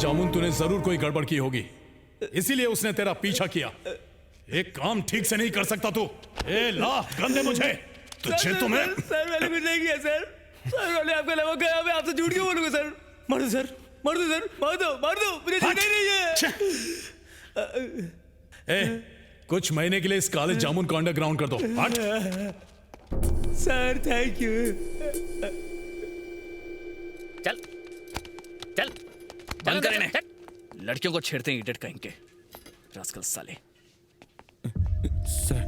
जामुन तूने जरूर कोई गड़बड़ की होगी, इसीलिए उसने तेरा पीछा किया। एक काम ठीक से नहीं कर सकता तू। ए ला गन दे मुझे। तुझे तो मैं सर मैंने कुछ नहीं किया सर। सर मैंने आपके अलावा गया, मैं आपसे झूठ क्यों बोलूंगा सर? मार दो सर, मार दो सर, मार दो, मुझे जीना ही नहीं है। ए, कुछ महीने के लिए इस काले जामुन को अंडरग्राउंड कर दो। हट। Sir thank you. चल चल बंद कर इन्हें। लड़कियों को छेड़ते हैं इडियट कहीं के रास्कल साले। सर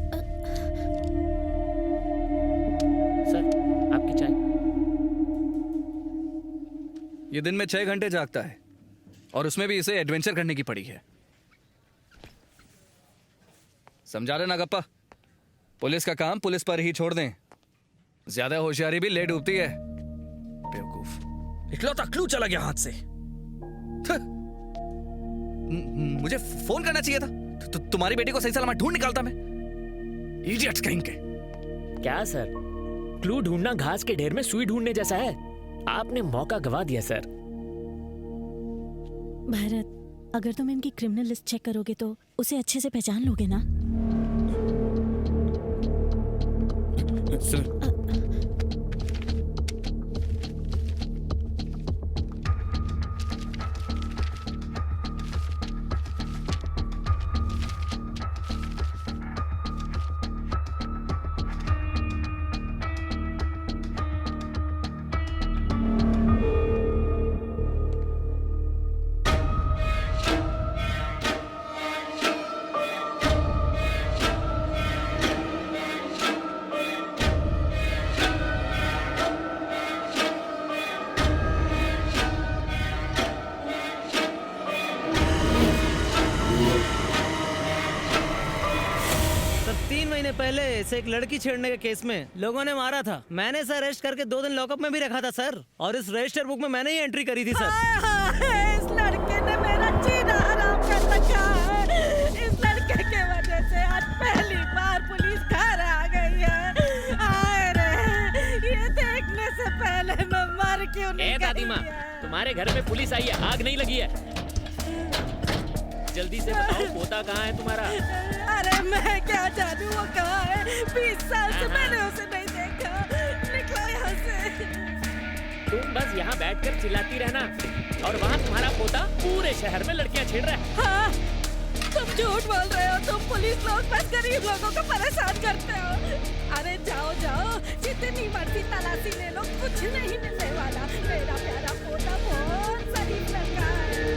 आपकी चाय। ये दिन में 6 घंटे जागता है और उसमें भी इसे एडवेंचर करने की पड़ी है। समझा रहे ना गप्पा? पुलिस का काम पुलिस पर ही छोड़ दें। ज्यादा होशियारी भी ले डूबती है। बेवकूफ, इकलौता क्लू चला गया हाथ से। मुझे फोन करना चाहिए था। तुम्हारी बेटी को सही सलामत ढूंढ निकालता मैं। इडियट्स कहीं के। क्या सर, क्लू ढूंढना घास के ढेर में सुई ढूंढने जैसा है। आपने मौका गवा दिया सर। भारत, अगर तुम इनकी क्रिमिनल लिस्ट चेक करोगे तो उसे अच्छे से पहचान लोगे ना? सर पहले इसे एक लड़की छेड़ने के केस में लोगों ने मारा था। मैंने इसे अरेस्ट करके 2 दिन लॉकअप में भी रखा था सर, और इस रजिस्टर बुक में मैंने ही एंट्री करी थी सर। इस लड़के ने मेरा जीना हराम कर रखा है। इस लड़के के वजह से आज पहली बार पुलिस घर आ गई है। आए रे, ये देखने से पहले मैं मर क्यों नहीं गई? दादी माँ, तुम्हारे घर में पुलिस आई है, आग नहीं लगी है। जल्दी से बताओ पोता कहाँ है तुम्हारा? अरे मैं क्या जानूं वो कहाँ है? 20 साल से मैंने उसे नहीं देखा। निकलो यहाँ से। तुम बस यहाँ बैठकर चिल्लाती रहना और वहाँ तुम्हारा पोता पूरे शहर में लड़कियाँ छेड़ रहा है। हाँ, तुम झूठ बोल रहे हो। तुम पुलिस लोग बस गरीब लोगों को परेशान करते हो। अरे जाओ जाओ, जितनी मर्जी तलाशी ले लो, कुछ नहीं मिलने वाला। मेरा प्यारा पोता बहुत शरीफ लड़का है।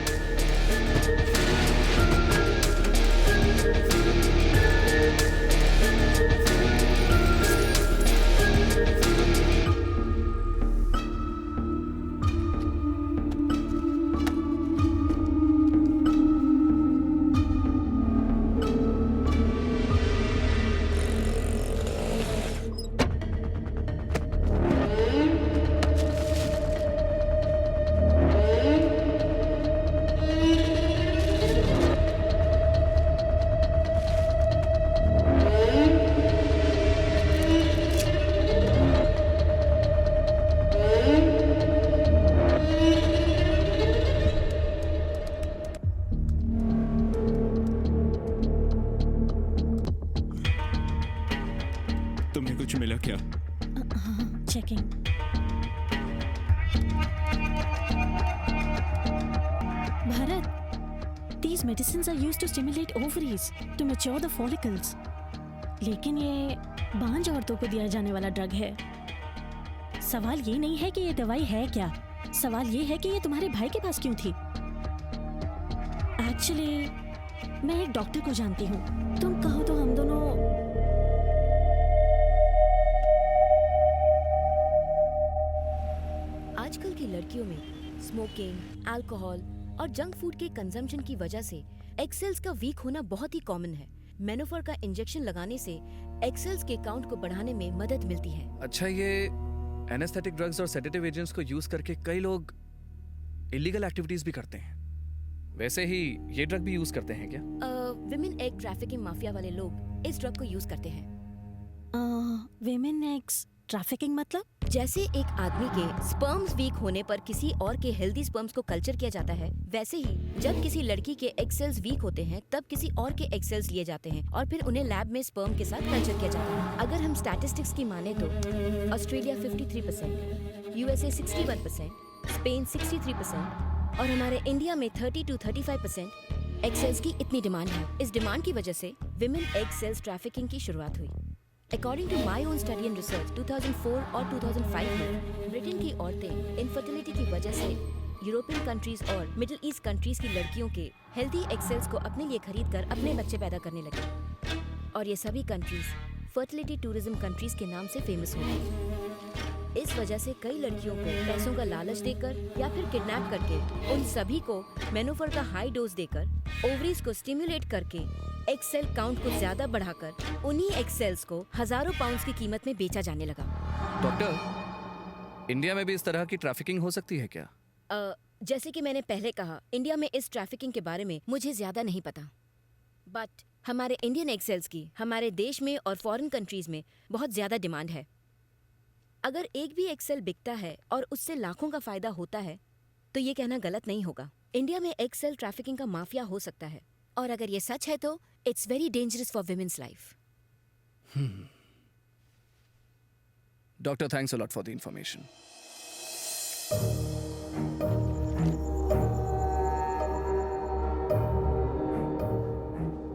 तुम्हें कुछ मिला क्या? Checking. Bharat, these medicines are used to stimulate ovaries to mature the follicles. लेकिन ये बांझ औरतों को दिया जाने वाला ड्रग है। सवाल ये नहीं है कि ये दवाई है क्या, सवाल ये है कि ये तुम्हारे भाई के पास क्यों थी। एक्चुअली मैं एक डॉक्टर को जानती हूँ। तुम कहो तो हम दोनों आजकल की लड़कियों में स्मोकिंग, अल्कोहल और जंक फूड के कंजम्पशन की वजह से एग सेल्स का वीक होना बहुत ही कॉमन है। मेनोफॉर का इंजेक्शन लगाने से एग सेल्स के काउंट को बढ़ाने में मदद मिलती है। अच्छा, ये एनेस्थेटिक ड्रग्स और सेडेटिव एजेंट्स को यूज करके कई लोग इलीगल एक्टिविटीज भी करते हैं। वैसे ही ये ड्रग भी यूज करते हैं क्या? विमेन एग ट्रैफिकिंग माफिया वाले लोग इस ड्रग को यूज करते हैं। विमेन एग्स ट्रैफिकिंग मतलब? जैसे एक आदमी के स्पर्म्स वीक होने पर किसी और के हेल्दी स्पर्म्स को कल्चर किया जाता है, वैसे ही जब किसी लड़की के एग सेल्स वीक होते हैं तब किसी और के एग सेल्स लिए जाते हैं और फिर उन्हें लैब में स्पर्म के साथ कल्चर किया जाता है। अगर हम स्टैटिस्टिक्स की माने तो ऑस्ट्रेलिया 53%, यूएसए 61%, स्पेन 63% और हमारे इंडिया में 30 to 35% एग सेल्स की इतनी डिमांड है। इस डिमांड की वजह से विमेन एग सेल्स ट्रैफिकिंग की शुरुआत हुई। According to my own study and research, 2004 और 2005 में ब्रिटेन की औरतें इनफर्टिलिटी की वजह से यूरोपियन कंट्रीज और मिडिल ईस्ट कंट्रीज की लड़कियों के हेल्दी एग सेल्स को अपने लिए खरीद कर अपने बच्चे पैदा करने लगी और ये सभी कंट्रीज फर्टिलिटी टूरिज्म कंट्रीज के नाम से फेमस हो गई। इस वजह से कई लड़कियों को पैसों का लालच देकर या फिर किडनैप करके उन सभी को मेनोफर का हाई डोज देकर ओवरीज को स्टिमुलेट करके एग सेल काउंट को ज्यादा बढ़ाकर उन्हीं एग सेल्स को हजारों पाउंड्स की कीमत में बेचा जाने लगा। डॉक्टर, इंडिया में भी इस तरह की ट्रैफिकिंग हो सकती है क्या? जैसे कि मैंने पहले कहा, इंडिया में इस ट्रैफिकिंग के बारे में मुझे ज्यादा नहीं पता, बट हमारे इंडियन एग सेल्स की हमारे देश में और फॉरेन कंट्रीज में बहुत ज्यादा डिमांड है। अगर एक भी एग सेल बिकता है और उससे लाखों का फायदा होता है तो ये कहना गलत नहीं होगा। इंडिया में एग सेल ट्रैफिकिंग का माफिया हो सकता है और अगर ये सच है तो it's very dangerous for women's life. Doctor, thanks a lot for the information.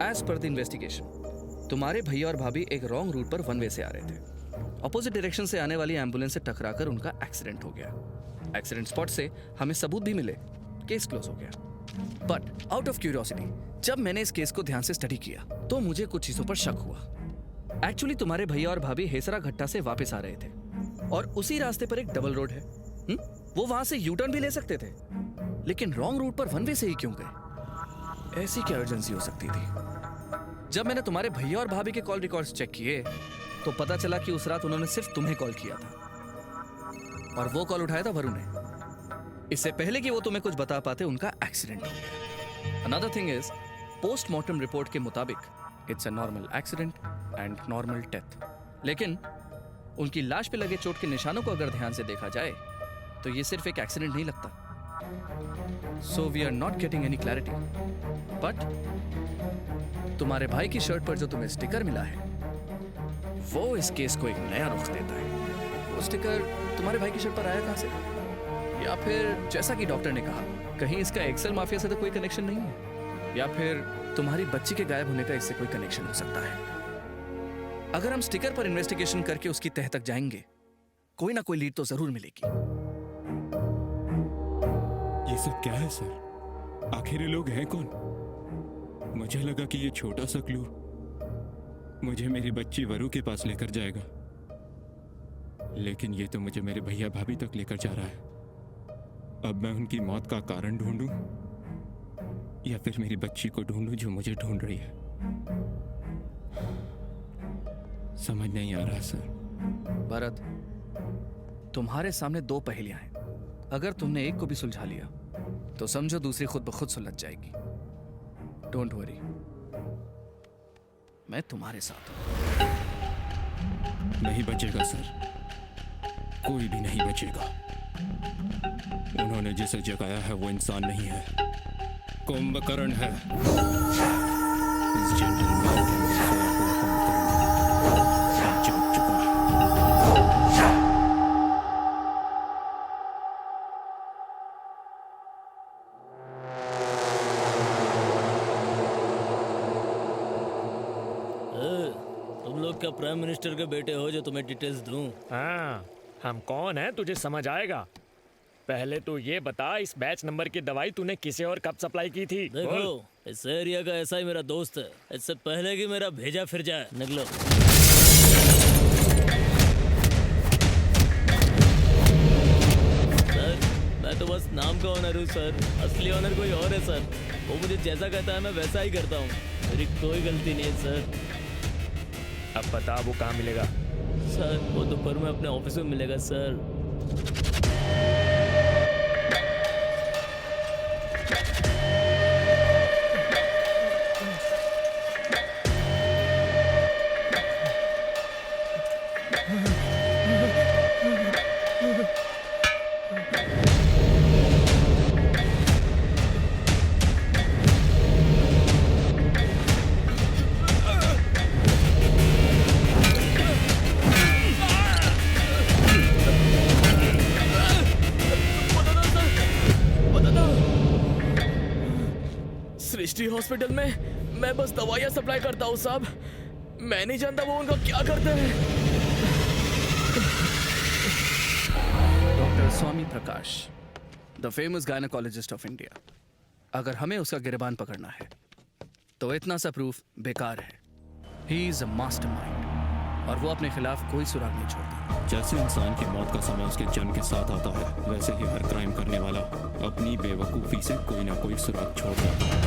As per the investigation, तुम्हारे भैया और भाभी एक रॉन्ग रूट पर वन वे से आ रहे थे। अपोजिट डायरेक्शन से आने वाली एम्बुलेंस से टकराकर उनका एक्सीडेंट हो गया। एक्सीडेंट स्पॉट से हमें सबूत भी मिले, केस क्लोज हो गया। बट आउट ऑफ क्यूरियोसिटी जब मैंने इस केस को ध्यान से स्टडी किया तो मुझे कुछ चीजों पर शक हुआ। एक्चुअली तुम्हारे भैया और भाभी हेसरा घट्टा से वापस आ रहे थे और उसी रास्ते पर एक डबल रोड है। वो वहां से यू टर्न भी ले सकते थे, लेकिन रॉन्ग रूट पर वन वे से ही क्यों गए? ऐसी क्या अर्जेंसी हो सकती थी? जब मैंने तुम्हारे भैया और भाभी के कॉल रिकॉर्ड्स चेक किए तो पता चला कि उस रात उन्होंने सिर्फ तुम्हें कॉल किया था और वो कॉल उठाया था वरुण ने। इससे पहले कि वो तुम्हें कुछ बता पाते उनका एक्सीडेंट हो गया। Another thing is, postmortem report के मुताबिक it's a normal accident and normal death, लेकिन उनकी लाश पे लगे चोट के निशानों को अगर ध्यान से देखा जाए तो ये सिर्फ एक एक्सीडेंट नहीं लगता। So we are not getting any clarity, but तुम्हारे भाई की शर्ट पर जो तुम्हें स्टिकर मिला है वो इस केस को एक नया रुख देता है। वो स्टिकर तुम्हारे भाई की शर्ट पर आया कहां से? या फिर जैसा कि डॉक्टर ने कहा, कहीं इसका एक्सेल माफिया से तो कोई कनेक्शन नहीं है, या फिर तुम्हारी बच्ची के गायब होने का इससे कोई कनेक्शन हो सकता है। अगर हम स्टिकर पर इन्वेस्टिगेशन करके उसकी तह तक जाएंगे, कोई ना कोई लीड तो जरूर मिलेगी। ये सब क्या है सर? आखिर ये लोग हैं कौन? मुझे लगा कि ये छोटा सा क्लू मुझे मेरी बच्ची वरु के पास लेकर जाएगा, लेकिन ये तो मुझे मेरे भैया भाभी तक लेकर जा रहा है। अब मैं उनकी मौत का कारण ढूंढूं या फिर मेरी बच्ची को ढूंढूं जो मुझे ढूंढ रही है? समझ नहीं आ रहा सर। भरत, तुम्हारे सामने दो पहेलियां हैं। अगर तुमने एक को भी सुलझा लिया तो समझो दूसरी खुद ब खुद सुलझ जाएगी। डोंट वरी, मैं तुम्हारे साथ हूं। नहीं बचेगा सर, कोई भी नहीं बचेगा। उन्होंने जिसे जगाया है वो इंसान नहीं है, कुंभकर्ण है। इस जेंटलमैन के जाग चुका है। तुम लोग क्या प्राइम मिनिस्टर के बेटे हो जो तुम्हें डिटेल्स दूं? हाँ, हम कौन हैं तुझे समझ आएगा। पहले तो ये बता, इस बैच नंबर की दवाई तूने किसे और कब सप्लाई की थी? देखो, इस एरिया का ऐसा ही मेरा दोस्त है, इससे पहले कि मेरा भेजा फिर जाए। निकलो। सर, मैं तो बस नाम का ऑनर हूँ सर, असली ऑनर कोई और है सर। वो मुझे जैसा कहता है मैं वैसा ही करता हूँ, मेरी कोई गलती नहीं है सर। अब बता वो कहाँ मिलेगा? सर वो दोपहर में अपने ऑफिस में मिलेगा सर। सृष्टि हॉस्पिटल में मैं बस दवाइयाँ सप्लाई करता हूँ साहब। मैं नहीं जानता वो उनका क्या करते हैं। Doctor Swami Prakash, the famous gynaecologist of India. अगर हमें उसका गिरबान पकड़ना है तो इतना सा प्रूफ बेकार है। ही इज अ मास्टरमाइंड और वो अपने खिलाफ कोई सुराग नहीं छोड़ता। जैसे इंसान की मौत का समय उसके जन्म के साथ आता है, वैसे ही हर क्राइम करने वाला अपनी बेवकूफ़ी से कोई ना कोई सुराग छोड़ जाता है।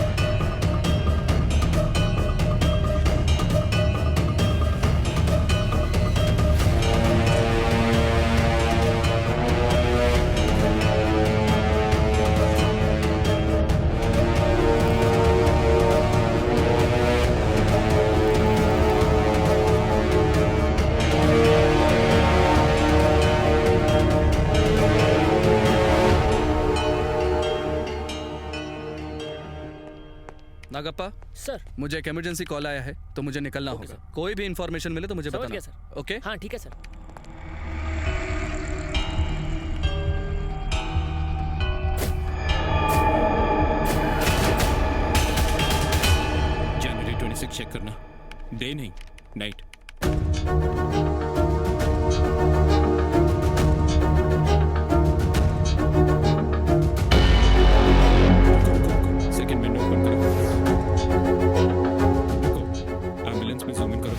नागप्पा सर, मुझे एक इमरजेंसी कॉल आया है तो मुझे निकलना होगा। कोई भी इंफॉर्मेशन मिले तो मुझे समझ बताना। गया सर। ओके? हाँ ठीक है सर। जनवरी 26 चेक करना, डे नहीं नाइट। सेकंड विंडो ओपन करो। रुको, एम्बुलेंस में जूम इन करो।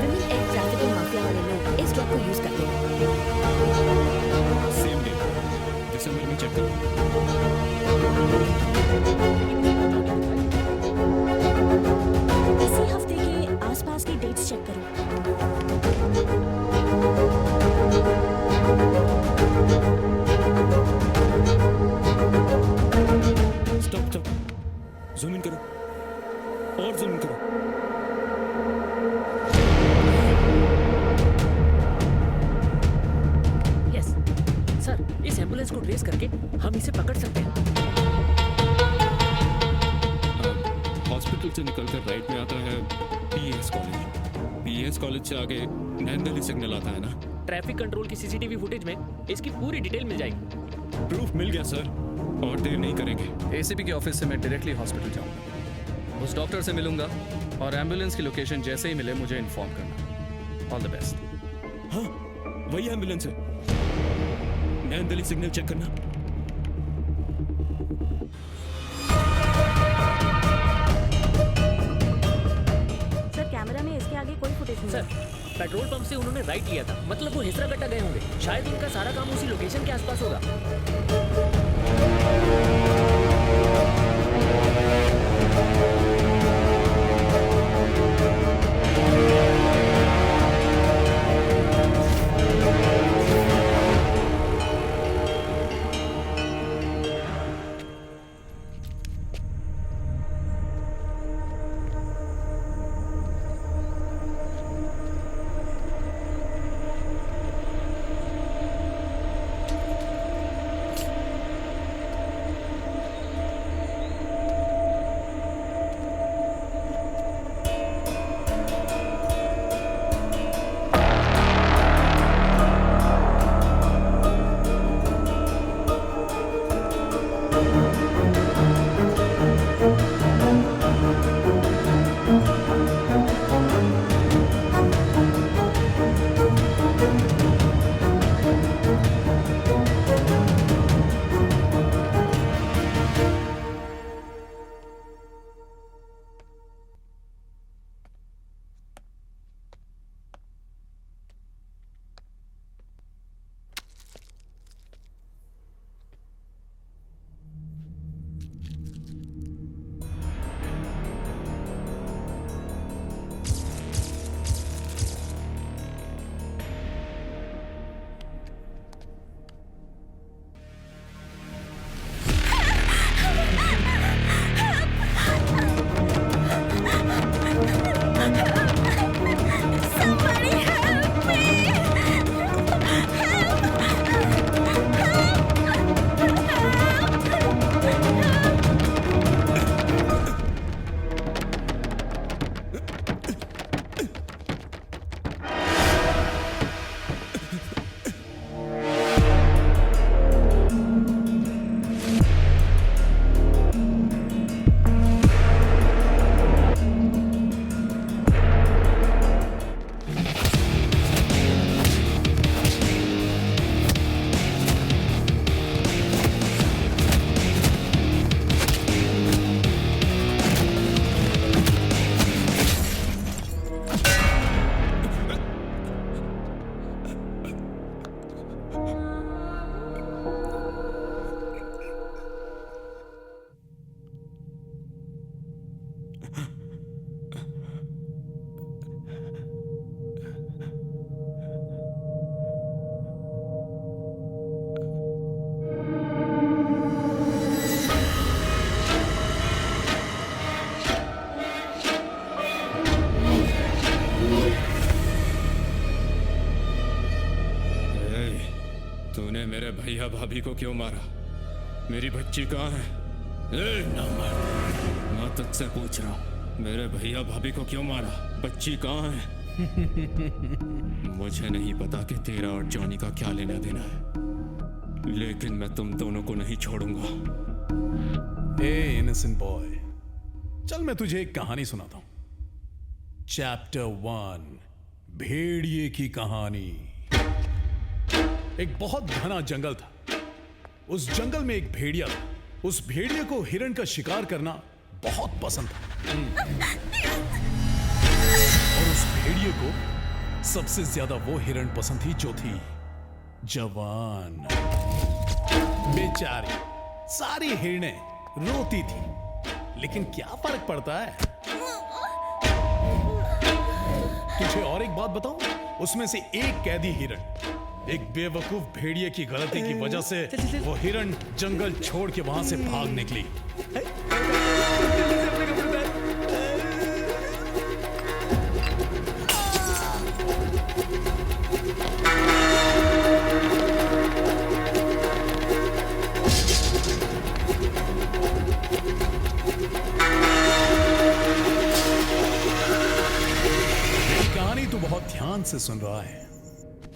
विमेन एयर ट्रैफिकिंग माफिया वाले लोग इस ड्रग को यूज करते हैं। सेम डे दिसंबर में चेक करो। इसी हफ्ते के आसपास की डेट्स चेक करो। स्टॉप स्टॉप, जूम इन करो और जूम इन करो। यस सर, इस एम्बुलेंस को ट्रेस करके हम इसे पकड़ सकते हैं। हॉस्पिटल से निकलकर राइट में आता है पीएस कॉलेज। पीएस कॉलेज से आगे नैन दिल्ली सिग्नल आता है ना। ट्रैफिक कंट्रोल की सीसीटीवी फुटेज में इसकी पूरी डिटेल मिल जाएगी। प्रूफ मिल गया सर, और देर नहीं करेंगे। एसीपी के ऑफिस से मैं डायरेक्टली हॉस्पिटल जाऊंगा, उस डॉक्टर से मिलूंगा और एम्बुलेंस की लोकेशन जैसे ही मिले मुझे इन्फॉर्म करना। All the best. हाँ, वही एम्बुलेंस है। नैन दिल्ली सिग्नल चेक करना। सर, कैमरा में इसके आगे कोई फुटेज नहीं है। सर, पेट्रोल पंप से उन्होंने राइट लिया था, मतलब वो हिसरागट्टा गए होंगे। शायद उनका सारा काम उसी लोकेशन के आसपास होगा। भाभी को क्यों मारा? मेरी बच्ची कहाँ है? मैं तुझसे पूछ रहा हूँ, मेरे भैया भाभी को क्यों मारा? बच्ची कहाँ है? मुझे नहीं पता कि तेरा और जॉनी का क्या लेना देना है, लेकिन मैं तुम दोनों को नहीं छोड़ूंगा। ए इनोसेंट बॉय, चल मैं तुझे एक कहानी सुनाता हूं। चैप्टर 1, भेड़िए की कहानी। एक बहुत घना जंगल था। उस जंगल में एक भेड़िया था। उस भेड़िए को हिरण का शिकार करना बहुत पसंद था। और उस भेड़िए को सबसे ज्यादा वो हिरण पसंद थी जो थी जवान। बेचारी सारी हिरनें रोती थी, लेकिन क्या फर्क पड़ता है? तुझे और एक बात बताऊं, उसमें से एक कैदी हिरण एक बेवकूफ भेड़िए की गलती की वजह से वो हिरण जंगल छोड़ के वहां से भाग निकली। कहानी तो बहुत ध्यान से सुन रहा है।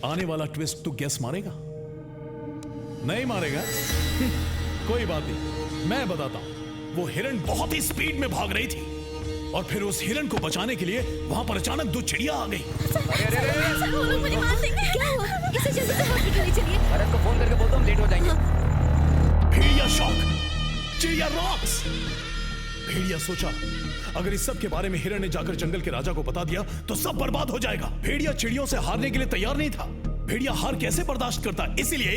आने वाला ट्विस्ट तू गेस मारेगा? नहीं मारेगा? कोई बात नहीं, मैं बताता हूं। वो हिरण बहुत ही स्पीड में भाग रही थी और फिर उस हिरण को बचाने के लिए वहां पर अचानक 2 चिड़िया आ गई। मुझे मार देंगे। क्या हुआ? इसे जल्दी से हॉस्पिटल ले चलिए। भरत को फोन करके बोलता हूं, लेट हो जाएंगे। भेड़िया शॉक, चिड़िया रॉक्स। भेड़िया सोचा, अगर इस सब के बारे में हिरण ने जाकर जंगल के राजा को बता दिया तो सब बर्बाद हो जाएगा। भेड़िया चिड़ियों से हारने के लिए तैयार नहीं था। भेड़िया हार कैसे बर्दाश्त करता? इसीलिए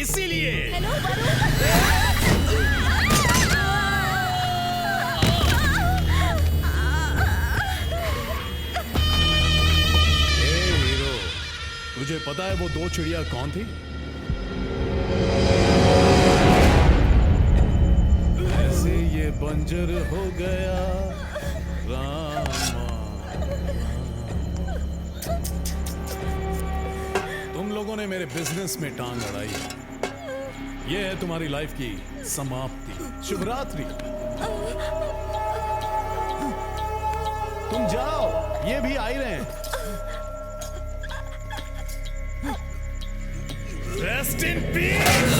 हीरो, तुझे पता है वो 2 चिड़िया कौन थी? ऐसे ये बंजर हो गया रामा। तुम लोगों ने मेरे बिजनेस में टांग अड़ाई। ये है तुम्हारी लाइफ की समाप्ति। शुभ रात्रि। तुम जाओ, ये भी आ ही रहे हैं। Rest in peace.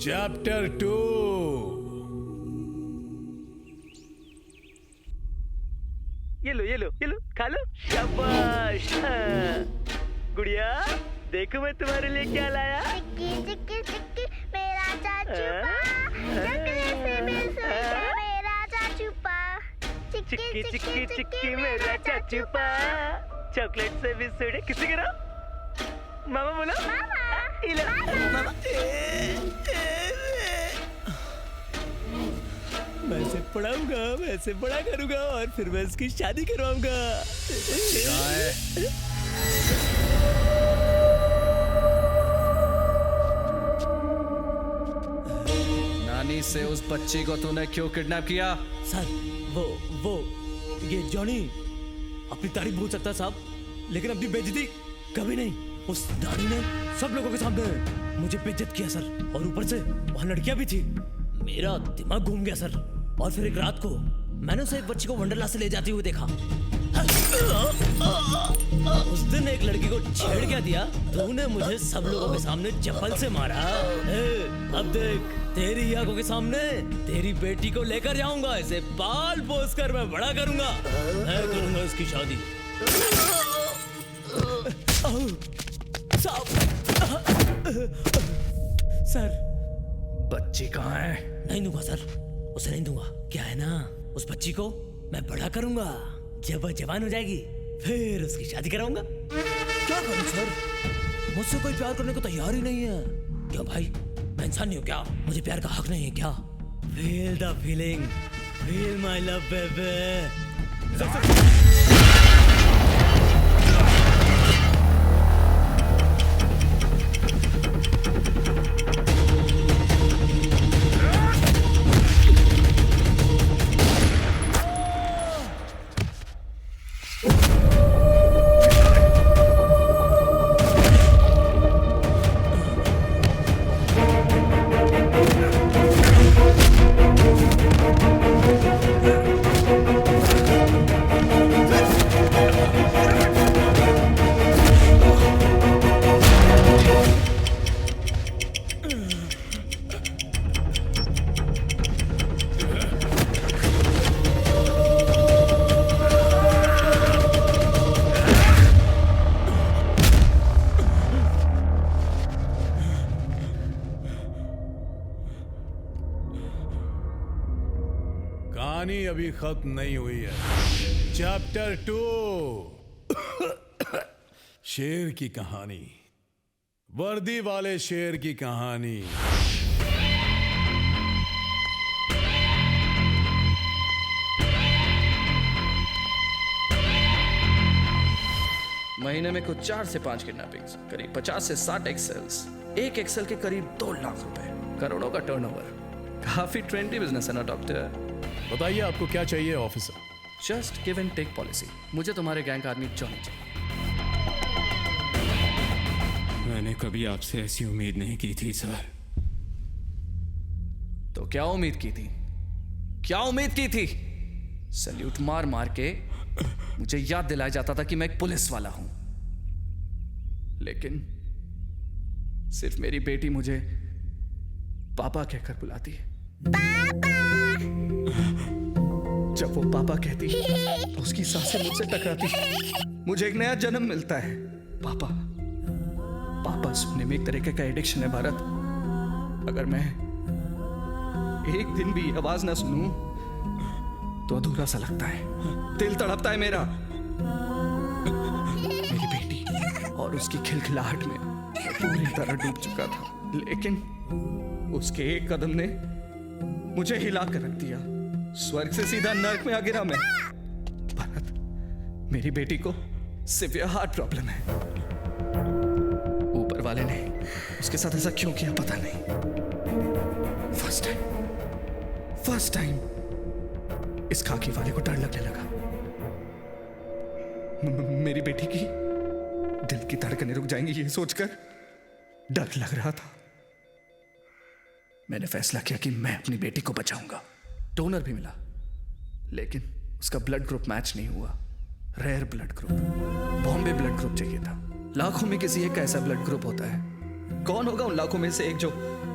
चैप्टर 2। ये लो खा लो। शाबाश। गुड़िया देखो मैं तुम्हारे लिए क्या लाया। चिक्की मेरा चाचूपा, चॉकलेट से भी स्वीट मेरा चाचूपा। चिक्की मेरा चाचूपा, चॉकलेट से भी स्वीट। किसी के नाम? मामा बोलो। मामा। मैं इसे पढ़ाऊंगा, मैं इसे बड़ा करूंगा और फिर मैं इसकी शादी करवाऊंगा। नानी से उस बच्ची को तूने क्यों किडनैप किया? सर वो ये जॉनी अपनी तारीफ भूल सकता साहब, लेकिन अपनी बेइज्जती कभी नहीं। उस दानी ने सब लोगों के सामने मुझे बेइज्जत किया सर, और ऊपर से वहाँ लड़कियां भी थी। मेरा दिमाग घूम गया सर। और फिर एक रात को मैंने उसे एक बच्ची को वंडरला से ले जाती हुई देखा। उस दिन एक लड़की को छेड़ क्या दिया तूने, मुझे सब लोगों के सामने चप्पल से मारा। अब देख तेरी आंखों के सामने तेरी बेटी को लेकर जाऊंगा, इसे पाल पोस कर मैं बड़ा करूंगा। मैं करूंगा इसकी शादी। सर बच्ची कहाँ है? नहीं दूंगा सर, उसे नहीं दूंगा। क्या है ना, उस बच्ची को मैं बड़ा करूंगा, जब वह जवान हो जाएगी फिर उसकी शादी कराऊंगा। क्या करूं सर, मुझसे कोई प्यार करने को तैयार ही नहीं है। क्यों भाई, मैं इंसान नहीं हूं क्या? मुझे प्यार का हक नहीं है क्या? Feel the feeling, feel my love baby. कहानी अभी खत्म नहीं हुई है। चैप्टर 2, शेर की कहानी, वर्दी वाले शेर की कहानी। महीने में कुछ 4 से 5 किडनैपिंग्स, करीब 50 से 60 एक्सेल्स, एक एक्सेल के करीब 2 लाख रुपए, करोड़ों का टर्नओवर। काफी ट्रेंडी बिजनेस है ना डॉक्टर? बताइए आपको क्या चाहिए officer? Just give and take policy. मुझे तुम्हारे गैंग का आदमी जॉनी चाहिए। मैंने कभी आपसे ऐसी उम्मीद नहीं की थी सर। तो क्या उम्मीद की थी? क्या उम्मीद की थी? सैल्यूट मार मार के मुझे याद दिलाया जाता था कि मैं एक पुलिस वाला हूं, लेकिन सिर्फ मेरी बेटी मुझे पापा कहकर बुलाती है। जब वो पापा कहती तो उसकी सांसें मुझसे टकराती, मुझे एक नया जन्म मिलता है। पापा पापा सुनने में एक तरीके का एडिक्शन है भारत। अगर मैं एक दिन भी आवाज ना सुनूं तो अधूरा सा लगता है, दिल तड़पता है मेरा। मेरी बेटी और उसकी खिलखिलाहट में मैं पूरी तरह डूब चुका था, लेकिन उसके एक कदम ने मुझे हिला कर रख दिया। स्वर्ग से सीधा नर्क में आ गिरा मैं। भारत, मेरी बेटी को सिवियर हार्ट प्रॉब्लम है। ऊपर वाले ने उसके साथ ऐसा क्यों किया पता नहीं। फर्स्ट टाइम इस खाकी वाले को डर लगने लगा। मेरी बेटी की दिल की धड़कनें रुक जाएंगी ये सोचकर डर लग रहा था। मैंने फैसला किया कि मैं अपनी बेटी को बचाऊंगा। डोनर भी मिला, लेकिन उसका ब्लड ग्रुप मैच नहीं हुआ। Rare blood group, Bombay blood group चाहिए था। लाखों में किसी एक का ऐसा ब्लड ग्रुप होता है। कौन होगा उन लाखों में से एक जो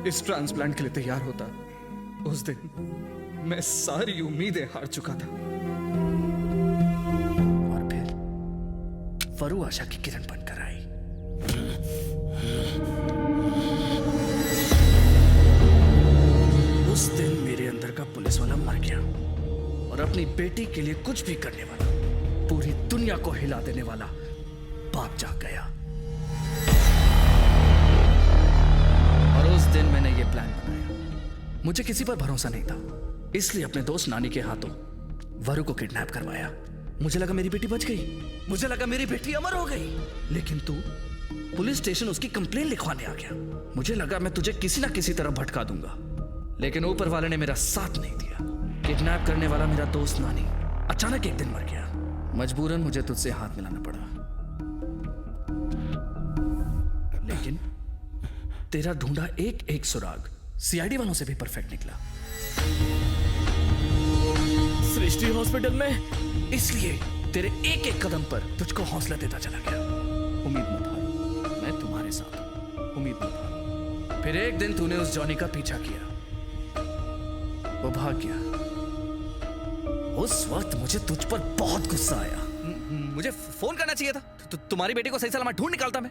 इस ट्रांसप्लांट के लिए तैयार होता, उस दिन मैं सारी उम्मीदें हार चुका था। और फिर वरु आशा की किरण बनकर आई। उस दिन मेरे अंदर का पुलिस वाला मर गया और अपनी बेटी के लिए कुछ भी करने वाला, पूरी दुनिया को हिला देने वाला बाप जाग गया। और उस दिन मैंने ये प्लान बनाया। मुझे किसी पर भरोसा नहीं था, इसलिए अपने दोस्त नानी के हाथों वरु को किडनैप करवाया। मुझे लगा मेरी बेटी बच गई, मुझे लगा मेरी बेटी अमर हो गई। लेकिन तू पुलिस स्टेशन उसकी कंप्लेन लिखवाने आ गया। मुझे लगा मैं तुझे किसी ना किसी तरह भटका दूंगा, लेकिन ऊपर वाले ने मेरा साथ नहीं दिया। किडनैप करने वाला मेरा दोस्त नानी अचानक एक दिन मर गया। मजबूरन मुझे तुझसे हाथ मिलाना पड़ा, लेकिन तेरा ढूंढा एक एक सुराग सीआईडी वालों से भी परफेक्ट निकला। सृष्टि हॉस्पिटल में, इसलिए तेरे एक एक कदम पर तुझको हौसला देता चला गया। उम्मीद मत हार, मैं तुम्हारे साथ हूं, उम्मीद मत हार। फिर एक दिन तूने उस जॉनी का पीछा किया, वो भाग गया। उस वक्त मुझे तुझ पर बहुत गुस्सा आया। मुझे फोन करना चाहिए था, तुम्हारी बेटी को सही सलामत ढूंढ निकालता मैं।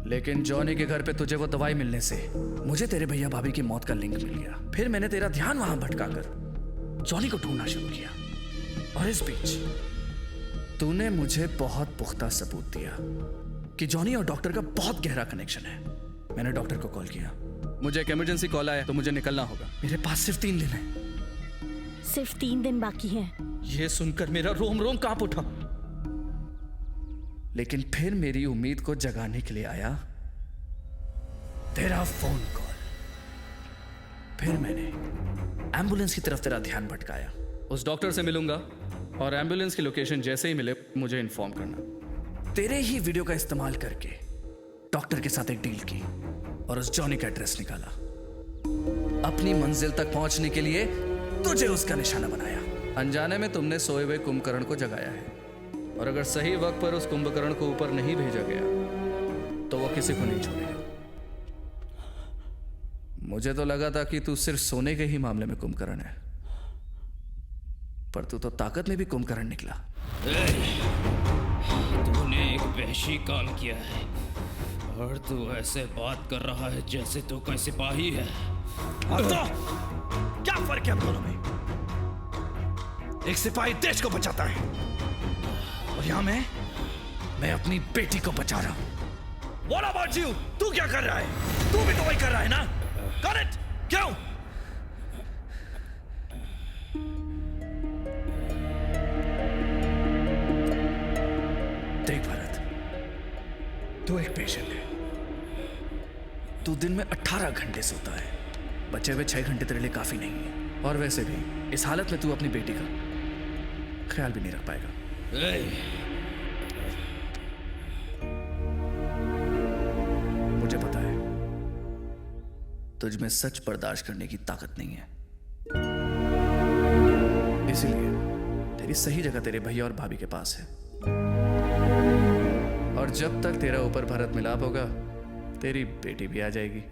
लेकिन जॉनी के घर पे तुझे वो दवाई मिलने से मुझे तेरे भैया भाभी की मौत का लिंक मिल गया। फिर मैंने तेरा ध्यान वहां भटकाकर जॉनी को ढूंढना शुरू किया। और इस बीच तूने मुझे बहुत पुख्ता सबूत दिया कि जॉनी और डॉक्टर का बहुत गहरा कनेक्शन है। मैंने डॉक्टर को कॉल किया। मुझे एक इमरजेंसी कॉल आया तो मुझे निकलना होगा। मेरे पास सिर्फ 3 दिन है। सिर्फ 3 दिन बाकी हैं। यह सुनकर मेरा रोम रोम कांप उठा। लेकिन फिर मेरी उम्मीद को जगाने के लिए आया तेरा फोन कॉल। फिर मैंने एम्बुलेंस की तरफ तेरा ध्यान भटकाया। उस डॉक्टर से मिलूंगा और एम्बुलेंस की लोकेशन जैसे ही मिले मुझे इन्फॉर्म करना। तेरे ही वीडियो का इस्तेमाल करके डॉक्टर के साथ एक डील की और उस जॉनी का एड्रेस निकाला। अपनी मंजिल तक पहुंचने के लिए तुझे उसका निशाना बनाया। अनजाने में तुमने सोए हुए कुंभकर्ण को जगाया है, और अगर सही वक्त पर उस कुंभकर्ण को ऊपर नहीं भेजा गया तो वो किसी को नहीं छोड़ेगा। मुझे तो लगा था कि तू सिर्फ सोने के ही मामले में कुंभकर्ण है, पर तू तो ताकत में भी कुंभकर्ण निकला। तूने एक वहशी काम किया है और तू ऐसे बात कर रहा है जैसे तू कोई सिपाही है। तो क्या फर्क है हम दोनों में? एक सिपाही देश को बचाता है और यहां मैं अपनी बेटी को बचा रहा हूं। What about you? तू क्या कर रहा है? तू भी तो वही कर रहा है ना? Got it? क्यों? देख भरत, तू एक पेशेंट है। तू दिन में 18 घंटे सोता है, बचे हुए 6 घंटे तेरे लिए काफी नहीं है। और वैसे भी इस हालत में तू अपनी बेटी का ख्याल भी नहीं रख पाएगा। मुझे पता है तुझ में सच बर्दाश्त करने की ताकत नहीं है, इसीलिए तेरी सही जगह तेरे भैया और भाभी के पास है। और जब तक तेरा ऊपर भरत मिलाप होगा तेरी बेटी भी आ जाएगी।